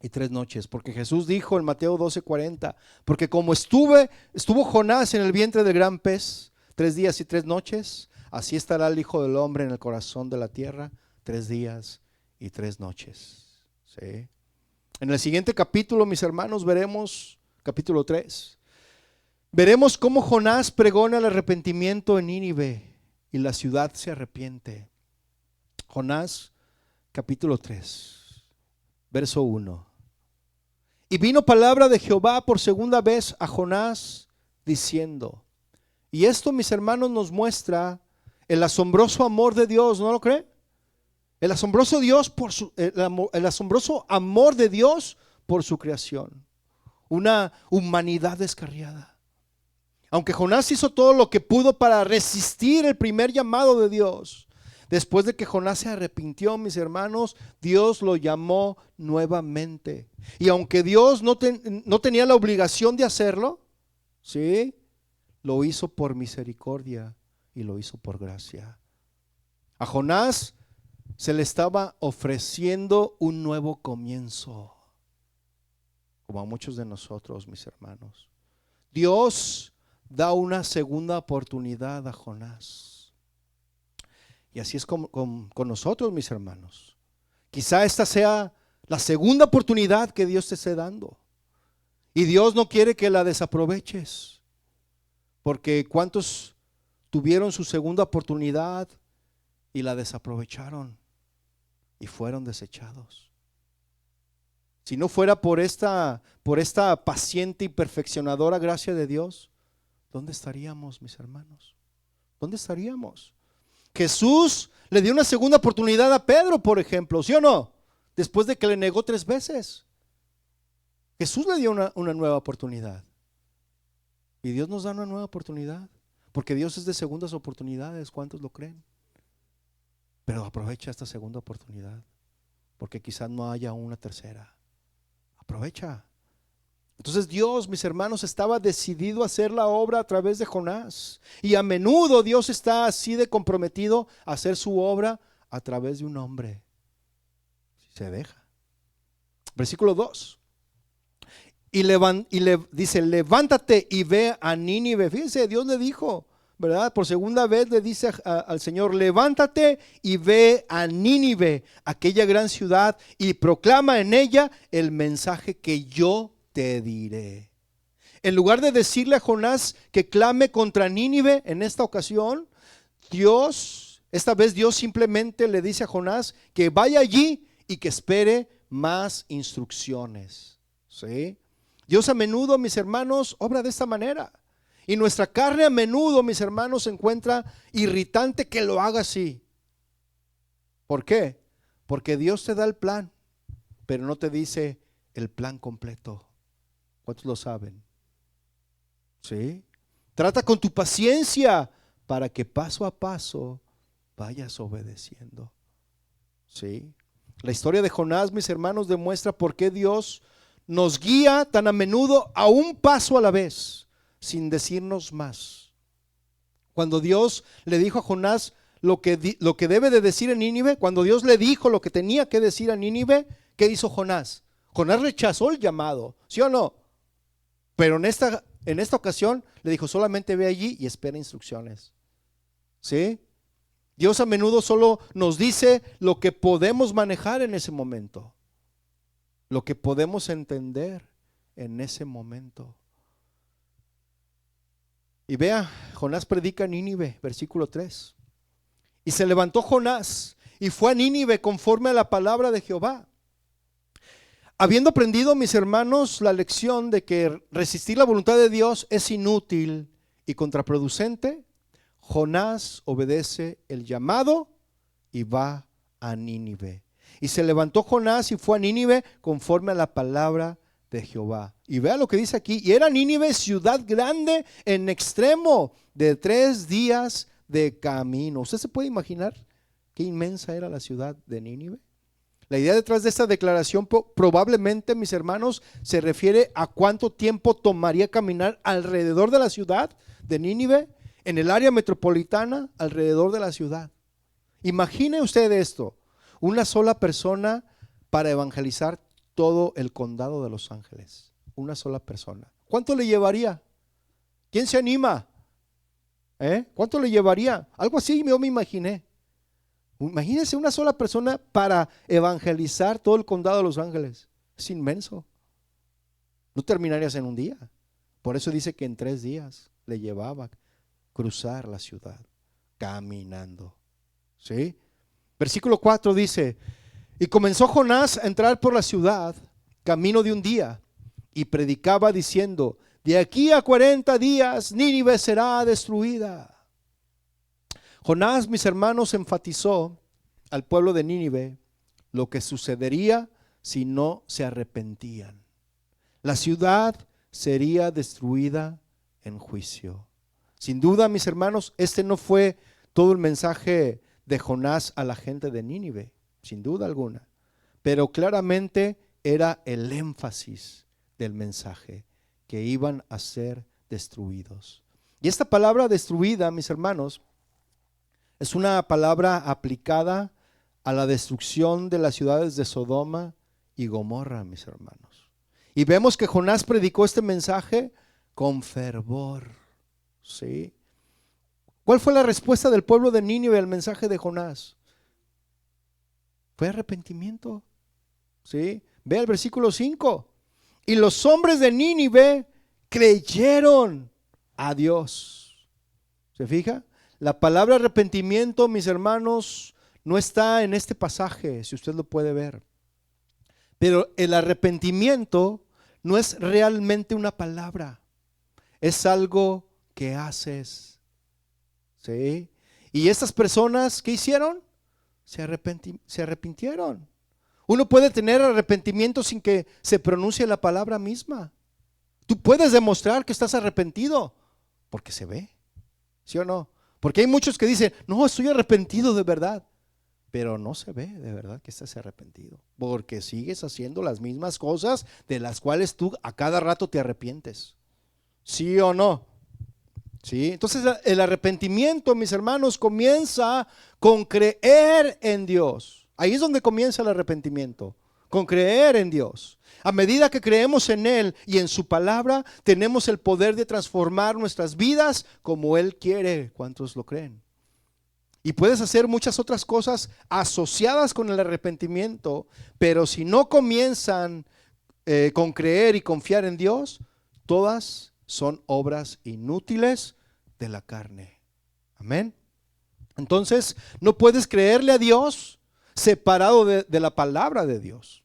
y 3 noches, porque Jesús dijo en Mateo 12:40, porque como estuvo Jonás en el vientre del gran pez 3 días y 3 noches, así estará el Hijo del Hombre en el corazón de la tierra 3 días y 3 noches. ¿Sí? En el siguiente capítulo, mis hermanos, veremos, capítulo 3, veremos cómo Jonás pregona el arrepentimiento en Nínive y la ciudad se arrepiente. Jonás, capítulo 3, verso 1. Y vino palabra de Jehová por segunda vez a Jonás diciendo, y esto, mis hermanos, nos muestra el asombroso amor de Dios, ¿no lo cree? El asombroso amor de Dios por su creación. Una humanidad descarriada. Aunque Jonás hizo todo lo que pudo para resistir el primer llamado de Dios, después de que Jonás se arrepintió, mis hermanos, Dios lo llamó nuevamente. Y aunque Dios no tenía la obligación de hacerlo, ¿sí?, lo hizo por misericordia y lo hizo por gracia. A Jonás se le estaba ofreciendo un nuevo comienzo, como a muchos de nosotros, mis hermanos. Dios da una segunda oportunidad a Jonás. Y así es con nosotros, mis hermanos. Quizá esta sea la segunda oportunidad que Dios te esté dando. Y Dios no quiere que la desaproveches. Porque ¿cuántos tuvieron su segunda oportunidad y la desaprovecharon y fueron desechados? Si no fuera por esta paciente y perfeccionadora gracia de Dios, ¿dónde estaríamos, mis hermanos? ¿Dónde estaríamos? Jesús le dio una segunda oportunidad a Pedro, por ejemplo, ¿sí o no? Después de que le negó 3 veces. Jesús le dio una nueva oportunidad. Y Dios nos da una nueva oportunidad, porque Dios es de segundas oportunidades. ¿Cuántos lo creen? Pero aprovecha esta segunda oportunidad, porque quizás no haya una tercera. Aprovecha. Entonces Dios, mis hermanos, estaba decidido a hacer la obra a través de Jonás. Y a menudo Dios está así de comprometido a hacer su obra a través de un hombre, si se deja. Versículo 2. Y le dice, levántate y ve a Nínive. Fíjense, Dios le dijo, ¿verdad? Por segunda vez le dice al Señor, levántate y ve a Nínive, aquella gran ciudad, y proclama en ella el mensaje que yo te diré. En lugar de decirle a Jonás que clame contra Nínive en esta ocasión, esta vez Dios simplemente le dice a Jonás que vaya allí y que espere más instrucciones. ¿Sí? Dios a menudo, mis hermanos, obra de esta manera. Y nuestra carne a menudo, mis hermanos, se encuentra irritante que lo haga así. ¿Por qué? Porque Dios te da el plan, pero no te dice el plan completo. ¿Cuántos lo saben? ¿Sí? Trata con tu paciencia para que paso a paso vayas obedeciendo. ¿Sí? La historia de Jonás, mis hermanos, demuestra por qué Dios nos guía tan a menudo a un paso a la vez, sin decirnos más. Cuando Dios le dijo a Jonás lo que debe de decir en Nínive, cuando Dios le dijo lo que tenía que decir a Nínive, ¿qué hizo Jonás? Jonás rechazó el llamado, ¿sí o no? Pero en esta ocasión le dijo, solamente ve allí y espera instrucciones. ¿Sí? Dios a menudo solo nos dice lo que podemos manejar en ese momento, lo que podemos entender en ese momento. Y vea, Jonás predica en Nínive, versículo 3. Y se levantó Jonás y fue a Nínive conforme a la palabra de Jehová. Habiendo aprendido, mis hermanos, la lección de que resistir la voluntad de Dios es inútil y contraproducente, Jonás obedece el llamado y va a Nínive. Y se levantó Jonás y fue a Nínive conforme a la palabra de Jehová. Y vea lo que dice aquí: y era Nínive ciudad grande en extremo, de 3 días de camino. ¿Usted se puede imaginar qué inmensa era la ciudad de Nínive? La idea detrás de esta declaración probablemente, mis hermanos, se refiere a cuánto tiempo tomaría caminar alrededor de la ciudad de Nínive, en el área metropolitana, alrededor de la ciudad. Imagine usted esto: una sola persona para evangelizar todo el condado de Los Ángeles. Una sola persona. ¿Cuánto le llevaría? ¿Quién se anima? ¿Cuánto le llevaría? Algo así yo me imaginé. Imagínense una sola persona para evangelizar todo el condado de Los Ángeles. Es inmenso. No terminarías en un día. Por eso dice que en 3 días le llevaba cruzar la ciudad caminando. ¿Sí? Versículo 4 dice: y comenzó Jonás a entrar por la ciudad camino de un día y predicaba diciendo: de aquí a 40 días Nínive será destruida. Jonás, mis hermanos, enfatizó al pueblo de Nínive lo que sucedería si no se arrepentían. La ciudad sería destruida en juicio. Sin duda, mis hermanos, este no fue todo el mensaje de Jonás a la gente de Nínive, sin duda alguna, pero claramente era el énfasis del mensaje, que iban a ser destruidos. Y esta palabra destruida, mis hermanos, es una palabra aplicada a la destrucción de las ciudades de Sodoma y Gomorra, mis hermanos. Y vemos que Jonás predicó este mensaje con fervor. ¿Sí? ¿Cuál fue la respuesta del pueblo de Nínive al mensaje de Jonás? Fue arrepentimiento. ¿Sí? Ve el versículo 5. Y los hombres de Nínive creyeron a Dios. ¿Se fija? La palabra arrepentimiento, mis hermanos, no está en este pasaje, si usted lo puede ver. Pero el arrepentimiento no es realmente una palabra, es algo que haces. ¿Sí? Y estas personas, ¿qué hicieron? Se arrepintieron. Uno puede tener arrepentimiento sin que se pronuncie la palabra misma. Tú puedes demostrar que estás arrepentido porque se ve, ¿sí o no? Porque hay muchos que dicen: no, estoy arrepentido de verdad, pero no se ve de verdad que estás arrepentido, porque sigues haciendo las mismas cosas de las cuales tú a cada rato te arrepientes. ¿Sí o no? ¿Sí? Entonces el arrepentimiento, mis hermanos, comienza con creer en Dios. Ahí es donde comienza el arrepentimiento, con creer en Dios. A medida que creemos en Él y en su palabra, tenemos el poder de transformar nuestras vidas como Él quiere. ¿Cuántos lo creen? Y puedes hacer muchas otras cosas asociadas con el arrepentimiento, pero si no comienzan con creer y confiar en Dios, todas son obras inútiles de la carne. Amén. Entonces, no puedes creerle a Dios separado de la palabra de Dios.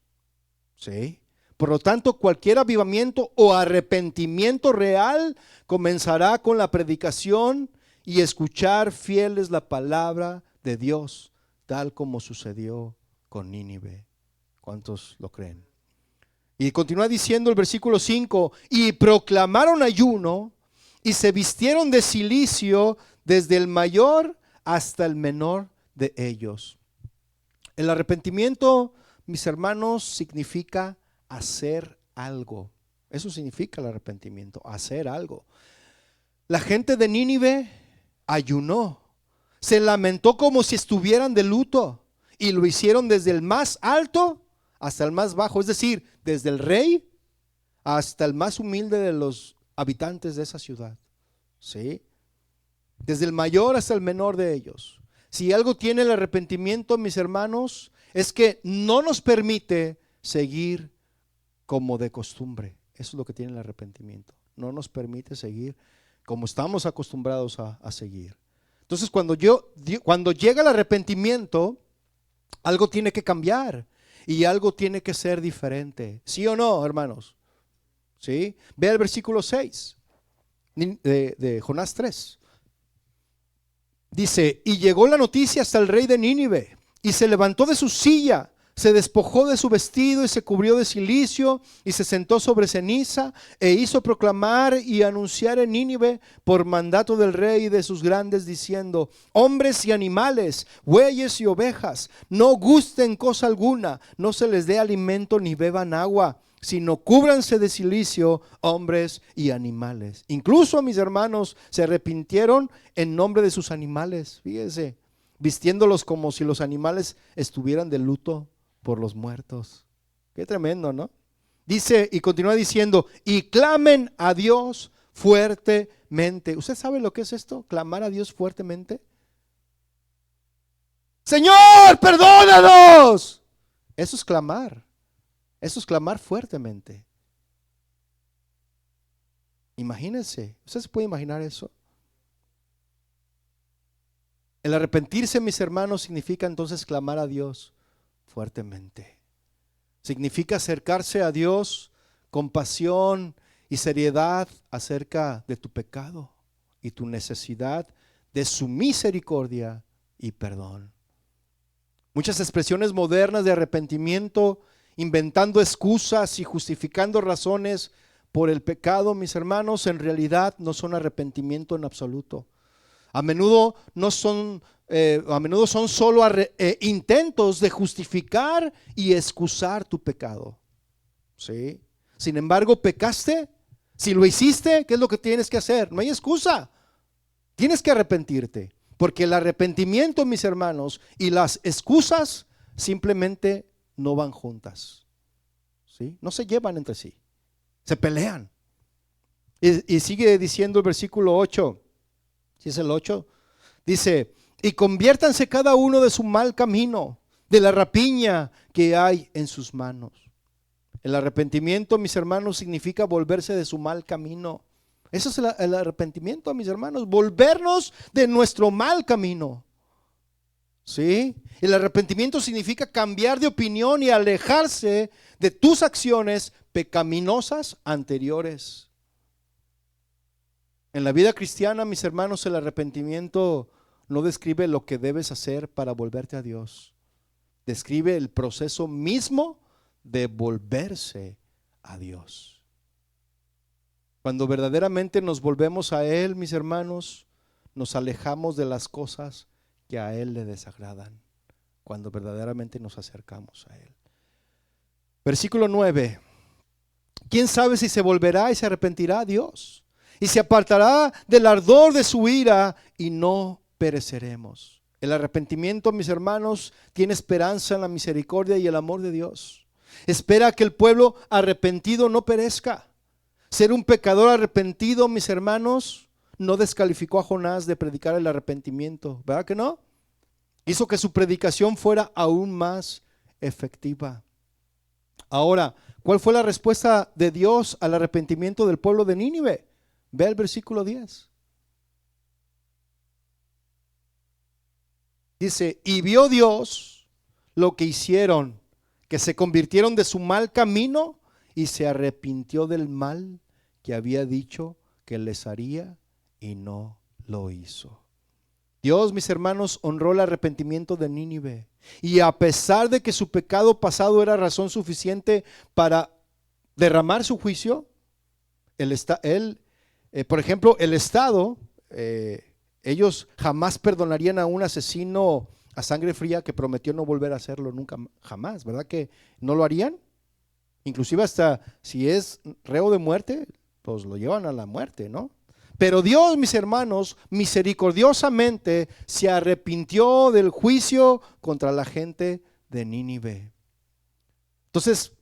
¿Sí? Por lo tanto, cualquier avivamiento o arrepentimiento real comenzará con la predicación y escuchar fieles la palabra de Dios, tal como sucedió con Nínive. ¿Cuántos lo creen? Y continúa diciendo el versículo 5: y proclamaron ayuno y se vistieron de cilicio desde el mayor hasta el menor de ellos. El arrepentimiento, mis hermanos, significa hacer algo. Eso significa el arrepentimiento, hacer algo. La gente de Nínive ayunó, se lamentó como si estuvieran de luto, y lo hicieron desde el más alto hasta el más bajo, es decir, desde el rey hasta el más humilde de los habitantes de esa ciudad. ¿Sí? Desde el mayor hasta el menor de ellos. Si algo tiene el arrepentimiento, mis hermanos, es que no nos permite seguir como de costumbre. Eso es lo que tiene el arrepentimiento. No nos permite seguir como estamos acostumbrados a seguir. Entonces cuando llega el arrepentimiento, algo tiene que cambiar y algo tiene que ser diferente. ¿Sí o no, hermanos? ¿Sí? Ve el versículo 6 de Jonás 3. Dice, y llegó la noticia hasta el rey de Nínive, y se levantó de su silla, se despojó de su vestido y se cubrió de cilicio y se sentó sobre ceniza e hizo proclamar y anunciar en Nínive por mandato del rey y de sus grandes, diciendo: hombres y animales, bueyes y ovejas, no gusten cosa alguna, no se les dé alimento ni beban agua, sino cúbranse de cilicio hombres y animales. Incluso mis hermanos se arrepintieron en nombre de sus animales, fíjense, vistiéndolos como si los animales estuvieran de luto por los muertos. Qué tremendo, ¿no? Dice y continúa diciendo, y clamen a Dios fuertemente. ¿Usted sabe lo que es esto? Clamar a Dios fuertemente. Señor, perdónanos. Eso es clamar. Eso es clamar fuertemente. Imagínense, ¿usted se puede imaginar eso? El arrepentirse, mis hermanos, significa entonces clamar a Dios fuertemente. Significa acercarse a Dios con pasión y seriedad acerca de tu pecado y tu necesidad de su misericordia y perdón. Muchas expresiones modernas de arrepentimiento, inventando excusas y justificando razones por el pecado, mis hermanos, en realidad no son arrepentimiento en absoluto. A menudo son solo intentos de justificar y excusar tu pecado. ¿Sí? Sin embargo, pecaste. Si lo hiciste, ¿qué es lo que tienes que hacer? No hay excusa. Tienes que arrepentirte. Porque el arrepentimiento, mis hermanos, y las excusas simplemente no van juntas. ¿Sí? No se llevan entre sí. Se pelean. Y sigue diciendo el versículo 8. Si es el 8, dice, y conviértanse cada uno de su mal camino, de la rapiña que hay en sus manos. El arrepentimiento, mis hermanos, significa volverse de su mal camino. Eso es el arrepentimiento, mis hermanos, volvernos de nuestro mal camino. ¿Sí? El arrepentimiento significa cambiar de opinión y alejarse de tus acciones pecaminosas anteriores. En la vida cristiana, mis hermanos, el arrepentimiento no describe lo que debes hacer para volverte a Dios. Describe el proceso mismo de volverse a Dios. Cuando verdaderamente nos volvemos a Él, mis hermanos, nos alejamos de las cosas que a Él le desagradan. Cuando verdaderamente nos acercamos a Él. Versículo 9. ¿Quién sabe si se volverá y se arrepentirá a Dios? Y se apartará del ardor de su ira y no pereceremos. El arrepentimiento, mis hermanos, tiene esperanza en la misericordia y el amor de Dios. Espera que el pueblo arrepentido no perezca. Ser un pecador arrepentido, mis hermanos, no descalificó a Jonás de predicar el arrepentimiento, ¿verdad que no? Hizo que su predicación fuera aún más efectiva. Ahora, ¿cuál fue la respuesta de Dios al arrepentimiento del pueblo de Nínive? Ve el versículo 10. Dice, y vio Dios lo que hicieron, que se convirtieron de su mal camino y se arrepintió del mal que había dicho que les haría y no lo hizo. Dios, mis hermanos, honró el arrepentimiento de Nínive y a pesar de que su pecado pasado era razón suficiente para derramar su juicio, por ejemplo, el Estado, ellos jamás perdonarían a un asesino a sangre fría que prometió no volver a hacerlo nunca, jamás, ¿verdad que no lo harían? Inclusive hasta si es reo de muerte, pues lo llevan a la muerte, ¿no? Pero Dios, mis hermanos, misericordiosamente se arrepintió del juicio contra la gente de Nínive. Entonces,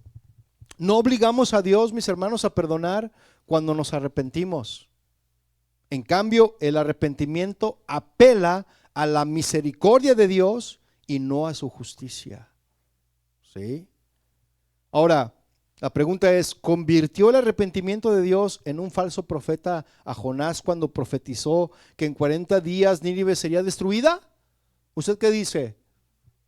no obligamos a Dios, mis hermanos, a perdonar cuando nos arrepentimos. En cambio, el arrepentimiento apela a la misericordia de Dios y no a su justicia. ¿Sí? Ahora, La pregunta es, ¿convirtió el arrepentimiento de Dios en un falso profeta a Jonás cuando profetizó que en 40 días Nínive sería destruida? ¿Usted qué dice?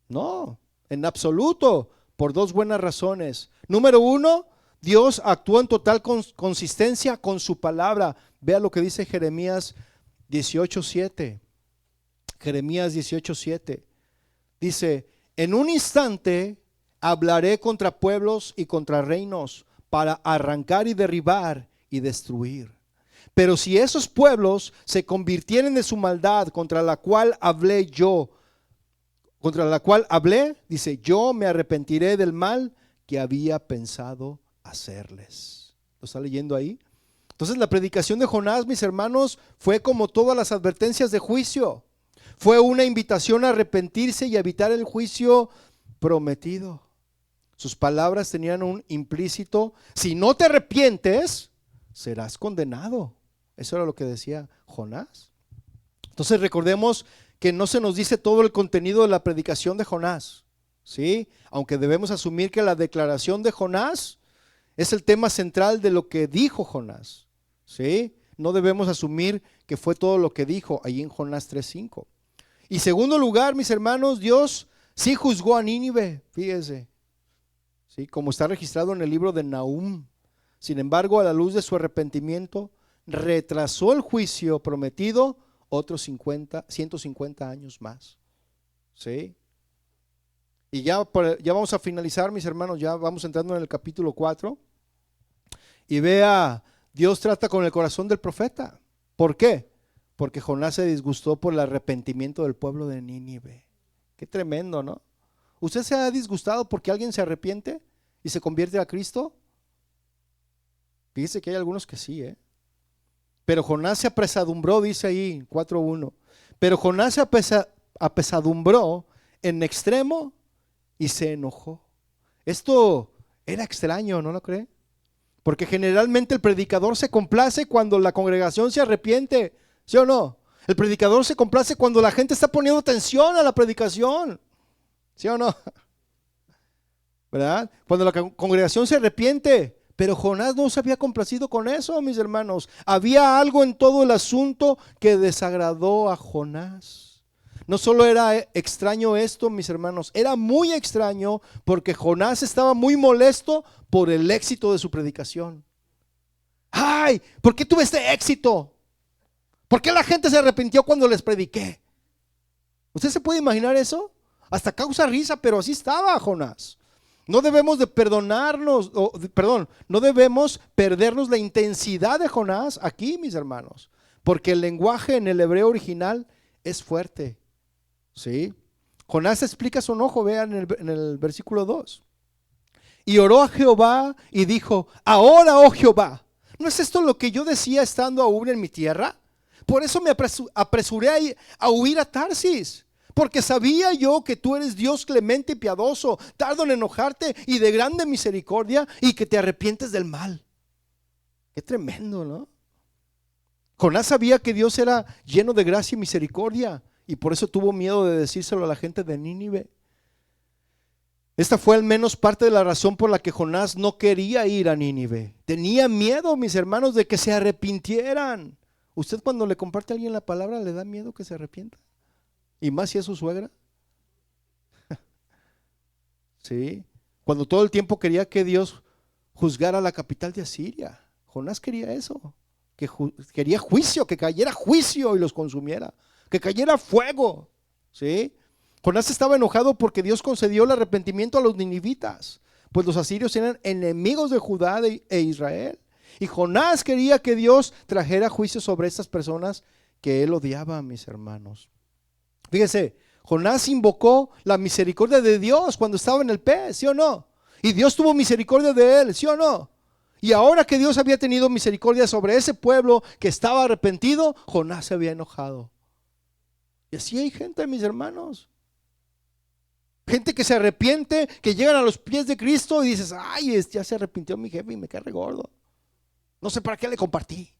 No, en absoluto, por dos buenas razones. Número uno, Dios actuó en total consistencia con su palabra. Vea lo que dice Jeremías 18:7. Jeremías 18:7. Dice, en un instante hablaré contra pueblos y contra reinos para arrancar y derribar y destruir. Pero si esos pueblos se convirtieren de su maldad contra la cual hablé, dice, yo me arrepentiré del mal que había pensado hacerles. ¿Lo está leyendo ahí? Entonces la predicación de Jonás, mis hermanos, fue como todas las advertencias de juicio. Fue una invitación a arrepentirse y a evitar el juicio prometido. Sus palabras tenían un implícito: si no te arrepientes, serás condenado. Eso era lo que decía Jonás. Entonces recordemos que no se nos dice todo el contenido de la predicación de Jonás, ¿sí? Aunque debemos asumir que la declaración de Jonás es el tema central de lo que dijo Jonás, ¿sí? No debemos asumir que fue todo lo que dijo ahí en Jonás 3:5. Y segundo lugar, mis hermanos, Dios sí juzgó a Nínive, fíjese, ¿sí? Como está registrado en el libro de Nahum. Sin embargo, a la luz de su arrepentimiento, retrasó el juicio prometido otros 150 años más, ¿sí? Y ya vamos a finalizar, mis hermanos, ya vamos entrando en el capítulo 4. Y vea, Dios trata con el corazón del profeta. ¿Por qué? Porque Jonás se disgustó por el arrepentimiento del pueblo de Nínive. Qué tremendo, ¿no? ¿Usted se ha disgustado porque alguien se arrepiente y se convierte a Cristo? Fíjese que hay algunos que sí, ¿eh? Pero Jonás se apesadumbró, dice ahí 4:1. Pero Jonás se apesadumbró en extremo y se enojó. Esto era extraño, ¿no lo cree? Porque generalmente el predicador se complace cuando la congregación se arrepiente, ¿sí o no? El predicador se complace cuando la gente está poniendo atención a la predicación, ¿sí o no? ¿Verdad? Cuando la congregación se arrepiente. Pero Jonás no se había complacido con eso, mis hermanos. Había algo en todo el asunto que desagradó a Jonás. No solo era extraño esto, mis hermanos, era muy extraño porque Jonás estaba muy molesto por el éxito de su predicación. ¡Ay! ¿Por qué tuve este éxito? ¿Por qué la gente se arrepintió cuando les prediqué? ¿Usted se puede imaginar eso? Hasta causa risa, pero así estaba Jonás. No debemos de no debemos perdernos la intensidad de Jonás aquí, mis hermanos, porque el lenguaje en el hebreo original es fuerte, ¿sí? Jonás explica su enojo, vean en el versículo 2. Y oró a Jehová y dijo: ahora, oh Jehová, ¿no es esto lo que yo decía estando aún en mi tierra? Por eso me apresuré a huir a Tarsis. Porque sabía yo que tú eres Dios clemente y piadoso, tardo en enojarte y de grande misericordia, y que te arrepientes del mal. Qué tremendo, ¿no? Jonás sabía que Dios era lleno de gracia y misericordia, y por eso tuvo miedo de decírselo a la gente de Nínive. Esta fue al menos parte de la razón por la que Jonás no quería ir a Nínive. Tenía miedo, mis hermanos, de que se arrepintieran. ¿Usted cuando le comparte a alguien la palabra le da miedo que se arrepienta? Y más si es su suegra. Sí. Cuando todo el tiempo quería que Dios juzgara la capital de Asiria. Jonás quería eso. Quería juicio, que cayera juicio y los consumiera. Que cayera fuego. Sí. Jonás estaba enojado porque Dios concedió el arrepentimiento a los ninivitas, pues los asirios eran enemigos de Judá e Israel. Y Jonás quería que Dios trajera juicio sobre estas personas que él odiaba, mis hermanos. Fíjese, Jonás invocó la misericordia de Dios cuando estaba en el pez, ¿sí o no? Y Dios tuvo misericordia de él, ¿sí o no? Y ahora que Dios había tenido misericordia sobre ese pueblo que estaba arrepentido, Jonás se había enojado. Y así hay gente, mis hermanos. Gente que se arrepiente, que llegan a los pies de Cristo y dices: ay, ya se arrepintió mi jefe y me cae regordo. No sé para qué le compartí.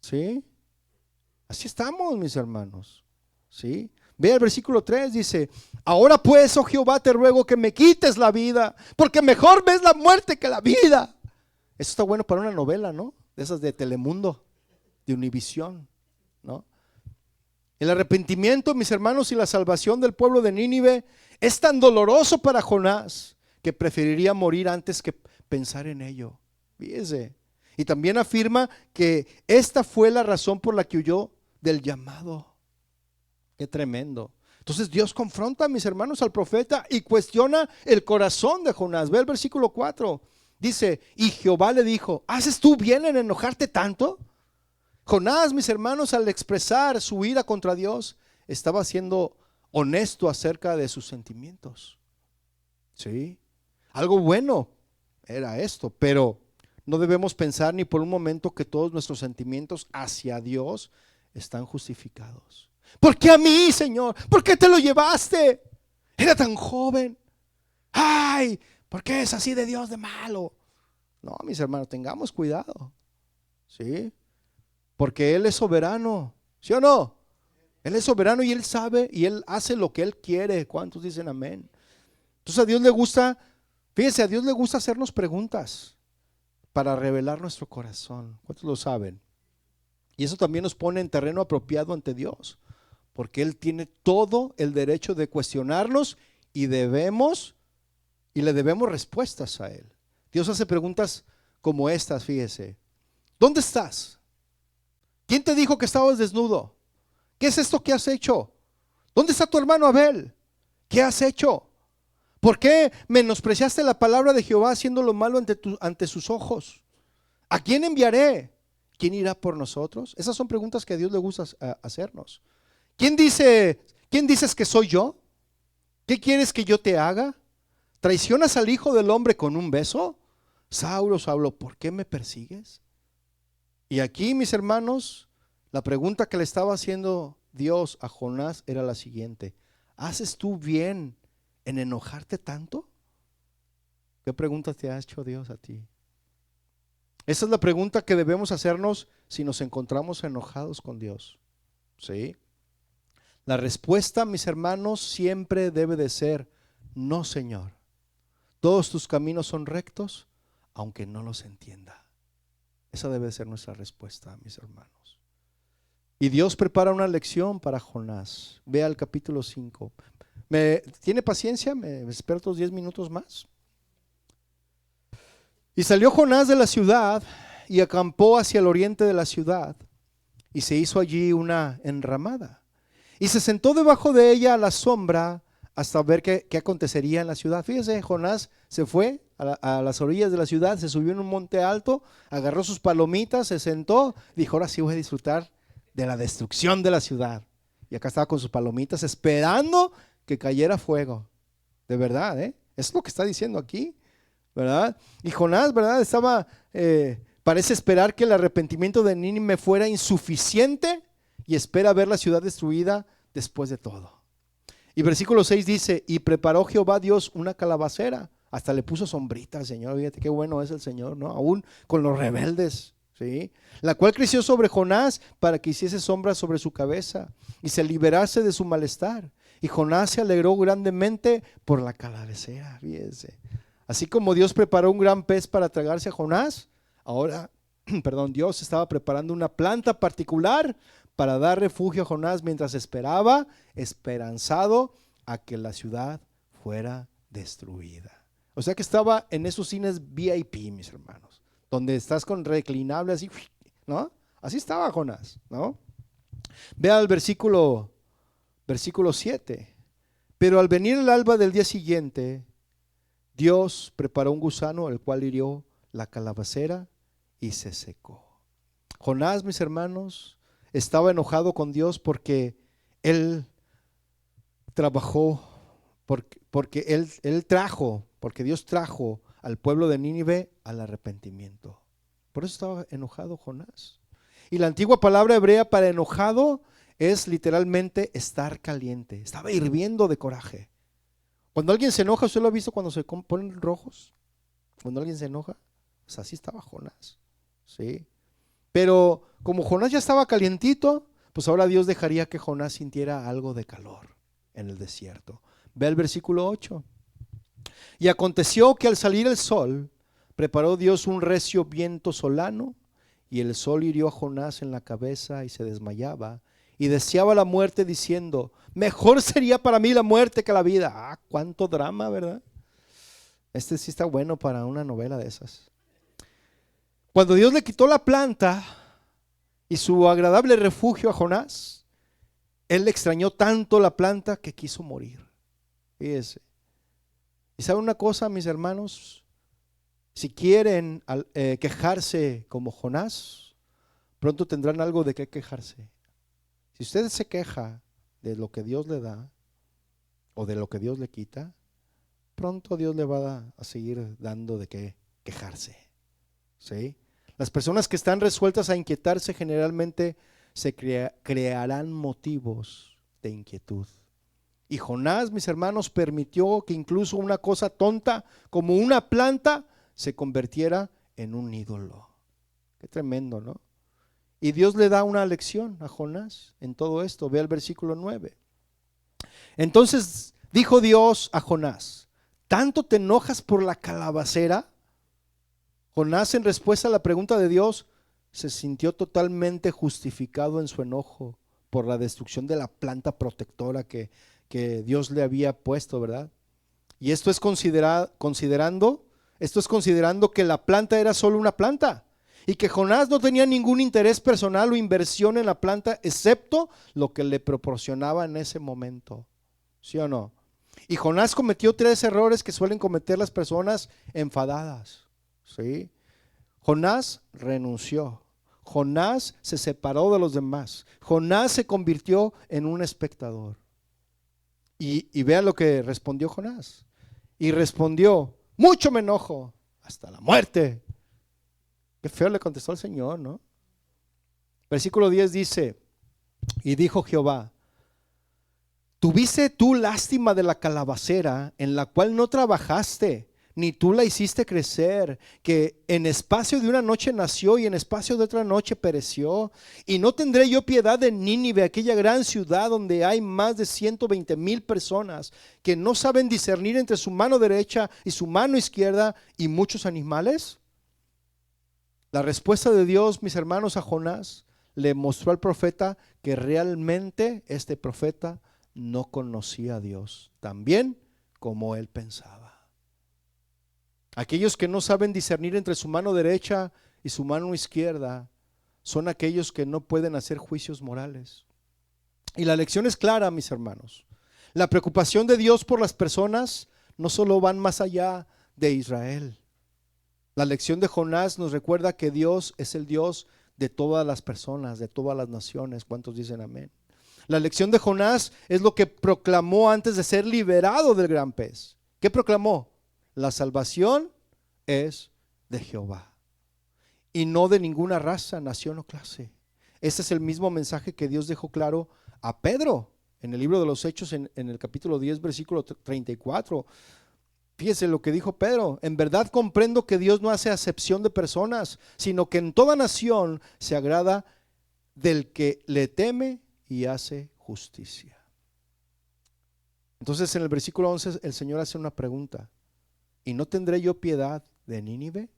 ¿Sí? Así estamos, mis hermanos, ¿sí? Ve el versículo 3, dice: ahora pues, oh Jehová, te ruego que me quites la vida, porque mejor ves la muerte que la vida. Eso está bueno para una novela, ¿no? De esas de Telemundo, de Univisión, ¿no? El arrepentimiento, mis hermanos, y la salvación del pueblo de Nínive es tan doloroso para Jonás que preferiría morir antes que pensar en ello. Fíjese. Y también afirma que esta fue la razón por la que huyó del llamado. Qué tremendo. Entonces Dios confronta, mis hermanos, al profeta y cuestiona el corazón de Jonás. Ve el versículo 4. Dice: y Jehová le dijo: ¿haces tú bien en enojarte tanto? Jonás, mis hermanos, al expresar su ira contra Dios, estaba siendo honesto acerca de sus sentimientos. ¿Sí? Algo bueno era esto, pero no debemos pensar ni por un momento que todos nuestros sentimientos hacia Dios están justificados. ¿Por qué a mí, Señor? ¿Por qué te lo llevaste? Era tan joven. Ay, ¿por qué es así de Dios de malo? No, mis hermanos, tengamos cuidado. ¿Sí? Porque Él es soberano, ¿sí o no? Él es soberano y Él sabe y Él hace lo que Él quiere. ¿Cuántos dicen amén? Entonces a Dios le gusta, fíjense, a Dios le gusta hacernos preguntas para revelar nuestro corazón. ¿Cuántos lo saben? Y eso también nos pone en terreno apropiado ante Dios, porque Él tiene todo el derecho de cuestionarnos y le debemos respuestas a Él. Dios hace preguntas como estas, fíjese. ¿Dónde estás? ¿Quién te dijo que estabas desnudo? ¿Qué es esto que has hecho? ¿Dónde está tu hermano Abel? ¿Qué has hecho? ¿Por qué menospreciaste la palabra de Jehová haciendo lo malo ante sus ojos? ¿A quién enviaré? ¿Quién irá por nosotros? Esas son preguntas que a Dios le gusta hacernos. ¿Quién dices que soy yo? ¿Qué quieres que yo te haga? ¿Traicionas al Hijo del Hombre con un beso? Saulo, Saulo, ¿por qué me persigues? Y aquí, mis hermanos, la pregunta que le estaba haciendo Dios a Jonás era la siguiente: ¿haces tú bien en enojarte tanto? ¿Qué pregunta te ha hecho Dios a ti? Esa es la pregunta que debemos hacernos si nos encontramos enojados con Dios. ¿Sí? La respuesta, mis hermanos, siempre debe de ser: no, Señor. Todos tus caminos son rectos, aunque no los entienda. Esa debe ser nuestra respuesta, mis hermanos. Y Dios prepara una lección para Jonás. Vea el capítulo 5. ¿Tiene paciencia? ¿Me espero otros 10 minutos más? Y salió Jonás de la ciudad y acampó hacia el oriente de la ciudad, y se hizo allí una enramada, y se sentó debajo de ella a la sombra hasta ver qué acontecería en la ciudad. Fíjese, Jonás se fue a las orillas de la ciudad, se subió en un monte alto, agarró sus palomitas, se sentó, dijo: ahora sí voy a disfrutar de la destrucción de la ciudad. Y acá estaba con sus palomitas esperando que cayera fuego. De verdad, es lo que está diciendo aquí, ¿verdad? Y Jonás, ¿verdad? Parece esperar que el arrepentimiento de Nínive fuera insuficiente y espera ver la ciudad destruida después de todo. Y versículo 6 dice: y preparó Jehová Dios una calabacera, hasta le puso sombrita al Señor. Fíjate qué bueno es el Señor, ¿no? Aún con los rebeldes, ¿sí? La cual creció sobre Jonás para que hiciese sombra sobre su cabeza y se liberase de su malestar. Y Jonás se alegró grandemente por la calabacera, fíjense. Así como Dios preparó un gran pez para tragarse a Jonás, ahora, Dios estaba preparando una planta particular para dar refugio a Jonás mientras esperaba, esperanzado, a que la ciudad fuera destruida. O sea que estaba en esos cines VIP, mis hermanos, donde estás con reclinable así, ¿no? Así estaba Jonás, ¿no? Vea el versículo 7. Pero al venir el alba del día siguiente, Dios preparó un gusano, el cual hirió la calabacera y se secó. Jonás, mis hermanos, estaba enojado con Dios porque él trabajó, porque Dios trajo al pueblo de Nínive al arrepentimiento. Por eso estaba enojado Jonás. Y la antigua palabra hebrea para enojado es literalmente estar caliente. Estaba hirviendo de coraje. Cuando alguien se enoja, ¿usted lo ha visto cuando se ponen rojos? Cuando alguien se enoja, pues así estaba Jonás, ¿sí? Pero como Jonás ya estaba calientito, pues ahora Dios dejaría que Jonás sintiera algo de calor en el desierto. Ve el versículo 8. Y aconteció que al salir el sol, preparó Dios un recio viento solano, y el sol hirió a Jonás en la cabeza y se desmayaba, y deseaba la muerte diciendo: mejor sería para mí la muerte que la vida. Ah, cuánto drama, ¿verdad? Este sí está bueno para una novela de esas. Cuando Dios le quitó la planta y su agradable refugio a Jonás, él le extrañó tanto la planta que quiso morir. Fíjese. ¿Y saben una cosa, mis hermanos? Si quieren quejarse como Jonás, pronto tendrán algo de qué quejarse. Si usted se queja de lo que Dios le da o de lo que Dios le quita, pronto Dios le va a seguir dando de qué quejarse. ¿Sí? Las personas que están resueltas a inquietarse generalmente se crearán motivos de inquietud. Y Jonás, mis hermanos, permitió que incluso una cosa tonta como una planta se convirtiera en un ídolo. Qué tremendo, ¿no? Y Dios le da una lección a Jonás en todo esto. Ve al versículo 9. Entonces dijo Dios a Jonás: ¿tanto te enojas por la calabacera? Jonás, en respuesta a la pregunta de Dios, se sintió totalmente justificado en su enojo por la destrucción de la planta protectora que Dios le había puesto, ¿verdad? Y esto es considerando que la planta era solo una planta y que Jonás no tenía ningún interés personal o inversión en la planta excepto lo que le proporcionaba en ese momento. ¿Sí o no? Y Jonás cometió 3 errores que suelen cometer las personas enfadadas. ¿Sí? Jonás renunció. Jonás se separó de los demás. Jonás se convirtió en un espectador. Y vean lo que respondió Jonás. Y respondió: mucho me enojo, hasta la muerte. Qué feo le contestó al Señor, ¿no? Versículo 10 dice: y dijo Jehová: ¿tuviste tú lástima de la calabacera en la cual no trabajaste, ni tú la hiciste crecer, que en espacio de una noche nació y en espacio de otra noche pereció? Y no tendré yo piedad de Nínive, aquella gran ciudad donde hay más de 120,000 personas que no saben discernir entre su mano derecha y su mano izquierda, y muchos animales. La respuesta de Dios, mis hermanos, a Jonás le mostró al profeta que realmente este profeta no conocía a Dios tan bien como él pensaba. Aquellos que no saben discernir entre su mano derecha y su mano izquierda son aquellos que no pueden hacer juicios morales. Y la lección es clara, mis hermanos. La preocupación de Dios por las personas no solo van más allá de Israel. La lección de Jonás nos recuerda que Dios es el Dios de todas las personas, de todas las naciones. ¿Cuántos dicen amén? La lección de Jonás es lo que proclamó antes de ser liberado del gran pez. ¿Qué proclamó? La salvación es de Jehová y no de ninguna raza, nación o clase. Ese es el mismo mensaje que Dios dejó claro a Pedro en el libro de los Hechos, en el capítulo 10, versículo 34. Fíjese lo que dijo Pedro: en verdad comprendo que Dios no hace acepción de personas, sino que en toda nación se agrada del que le teme y hace justicia. Entonces en el versículo 11 el Señor hace una pregunta: ¿y no tendré yo piedad de Nínive?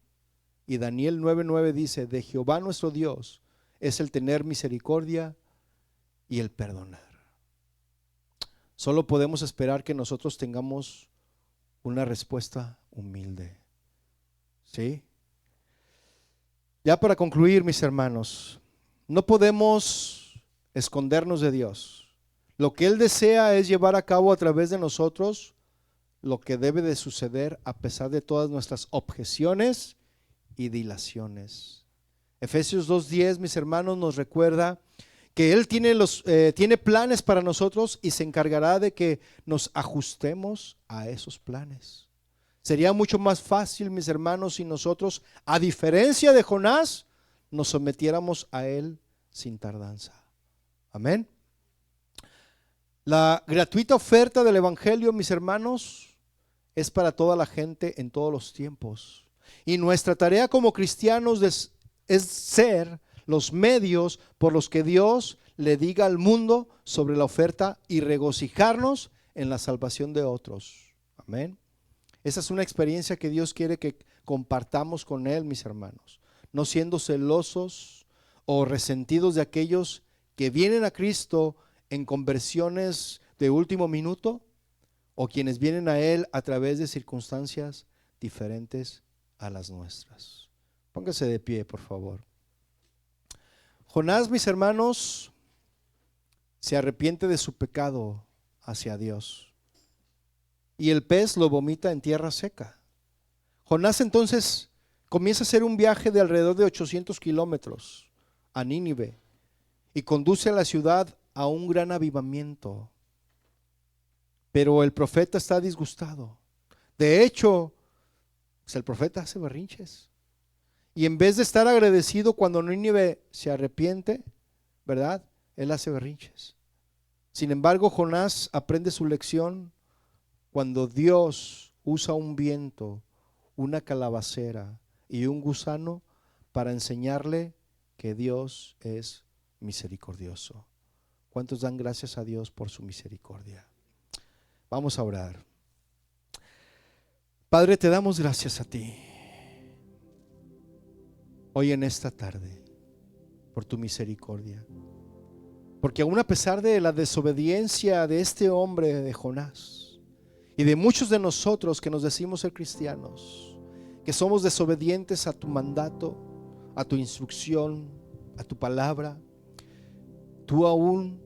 Y Daniel 9:9 dice: de Jehová nuestro Dios es el tener misericordia y el perdonar. Solo podemos esperar que nosotros tengamos una respuesta humilde. ¿Sí? Ya para concluir, mis hermanos, no podemos escondernos de Dios. Lo que Él desea es llevar a cabo a través de nosotros lo que debe de suceder a pesar de todas nuestras objeciones y dilaciones. Efesios 2:10, mis hermanos, nos recuerda que Él tiene planes para nosotros y se encargará de que nos ajustemos a esos planes. Sería mucho más fácil, mis hermanos, si nosotros, a diferencia de Jonás, nos sometiéramos a Él sin tardanza. Amén. La gratuita oferta del Evangelio, mis hermanos, es para toda la gente en todos los tiempos. Y nuestra tarea como cristianos es ser los medios por los que Dios le diga al mundo sobre la oferta y regocijarnos en la salvación de otros. Amén. Esa es una experiencia que Dios quiere que compartamos con Él, mis hermanos. No siendo celosos o resentidos de aquellos que vienen a Cristo en conversiones de último minuto, o quienes vienen a Él a través de circunstancias diferentes a las nuestras. Póngase de pie, por favor. Jonás, mis hermanos, se arrepiente de su pecado hacia Dios, y el pez lo vomita en tierra seca. Jonás entonces comienza a hacer un viaje de alrededor de 800 kilómetros a Nínive y conduce a la ciudad a un gran avivamiento. Pero el profeta está disgustado. De hecho, el profeta hace berrinches. Y en vez de estar agradecido cuando Nínive se arrepiente, ¿verdad? Él hace berrinches. Sin embargo, Jonás aprende su lección cuando Dios usa un viento, una calabacera y un gusano para enseñarle que Dios es misericordioso. ¿Cuántos dan gracias a Dios por su misericordia? Vamos a orar. Padre, te damos gracias a ti hoy en esta tarde por tu misericordia, porque aún a pesar de la desobediencia de este hombre, de Jonás, y de muchos de nosotros que nos decimos ser cristianos, que somos desobedientes a tu mandato, a tu instrucción, a tu palabra, tú aún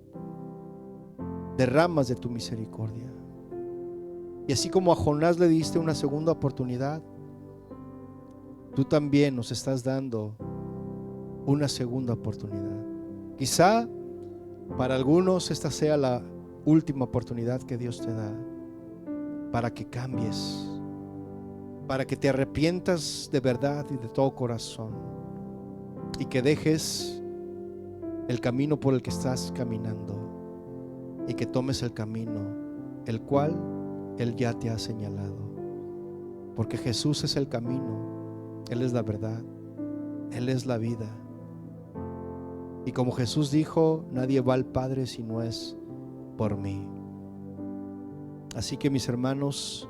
derramas de tu misericordia. Y así como a Jonás le diste una segunda oportunidad, tú también nos estás dando una segunda oportunidad. Quizá para algunos esta sea la última oportunidad que Dios te da para que cambies, para que te arrepientas de verdad y de todo corazón, y que dejes el camino por el que estás caminando y que tomes el camino el cual Él ya te ha señalado. Porque Jesús es el camino, Él es la verdad, Él es la vida. Y como Jesús dijo, nadie va al Padre si no es por mí. Así que, mis hermanos,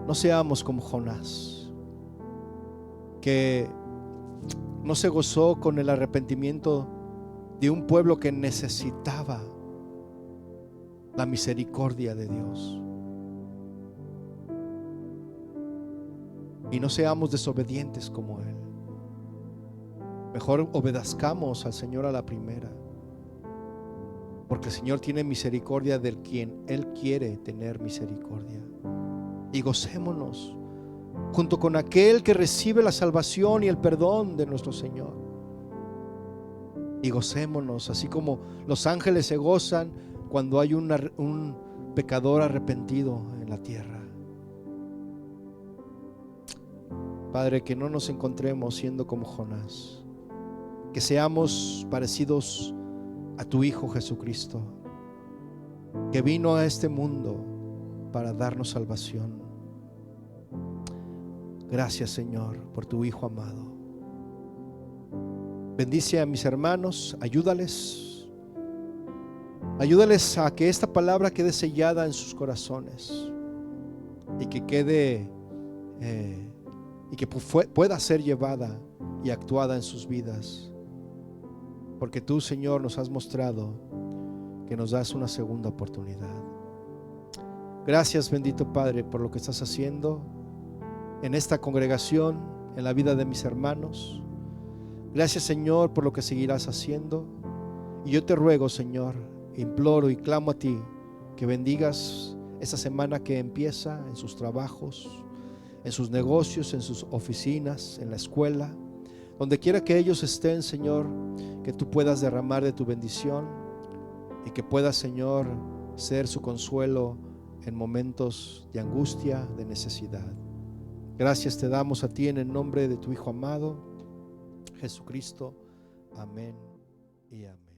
no seamos como Jonás, que no se gozó con el arrepentimiento de un pueblo que necesitaba la misericordia de Dios. Y no seamos desobedientes como Él. Mejor obedezcamos al Señor a la primera, porque el Señor tiene misericordia del quien Él quiere tener misericordia. Y gocémonos junto con aquel que recibe la salvación y el perdón de nuestro Señor. Y gocémonos así como los ángeles se gozan cuando hay un pecador arrepentido en la tierra. Padre, que no nos encontremos siendo como Jonás, que seamos parecidos a tu Hijo Jesucristo, que vino a este mundo para darnos salvación. Gracias, Señor, por tu Hijo amado. Bendice a mis hermanos, ayúdales a que esta palabra quede sellada en sus corazones y que quede y que pueda ser llevada y actuada en sus vidas, porque tú, Señor, nos has mostrado que nos das una segunda oportunidad. Gracias, bendito Padre, por lo que estás haciendo en esta congregación, en la vida de mis hermanos. Gracias, Señor, por lo que seguirás haciendo. Y yo te ruego, Señor, imploro y clamo a ti que bendigas esta semana que empieza en sus trabajos, en sus negocios, en sus oficinas, en la escuela, donde quiera que ellos estén, Señor, que tú puedas derramar de tu bendición y que puedas, Señor, ser su consuelo en momentos de angustia, de necesidad. Gracias te damos a ti en el nombre de tu Hijo amado, Jesucristo. Amén y amén.